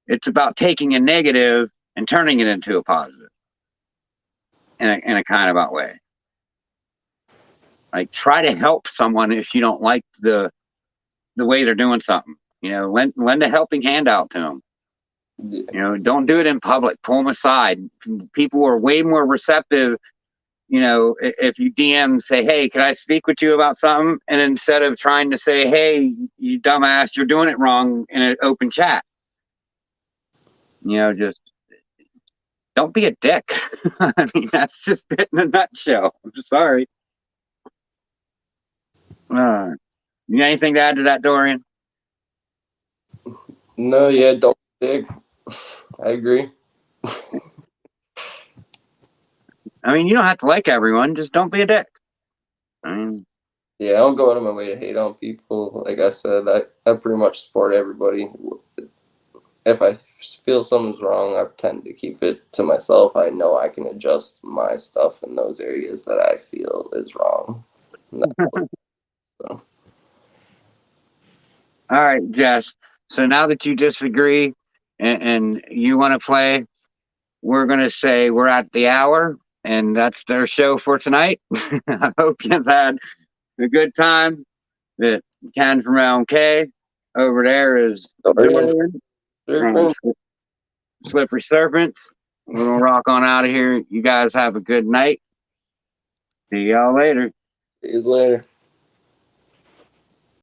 [SPEAKER 1] It's about taking a negative and turning it into a positive in a kind of way. Like, try to help someone if you don't like the way they're doing something. Lend a helping hand out to them. Don't do it in public. Pull them aside. People are way more receptive. If you DM, say, "Hey, can I speak with you about something?" And instead of trying to say, "Hey, you dumbass, you're doing it wrong," in an open chat, just don't be a dick. I mean, that's just it in a nutshell. I'm sorry. You got anything to add to that, Dorian?
[SPEAKER 2] No, yeah, don't dig. I agree.
[SPEAKER 1] I mean, you don't have to like everyone. Just don't be a dick. I mean,
[SPEAKER 2] Yeah, I don't go out of my way to hate on people. Like I said, I pretty much support everybody. If I feel something's wrong, I tend to keep it to myself. I know I can adjust my stuff in those areas that I feel is wrong. So.
[SPEAKER 1] All right, Jess. So now that you disagree and you want to play, we're going to say we're at the hour, and that's their show for tonight. I hope you've had a good time. That Ken from LMK over there is
[SPEAKER 2] Dorian.
[SPEAKER 1] Dorian from Slippery Serpents. We're going to rock on out of here. You guys have a good night. See y'all later.
[SPEAKER 2] See you later.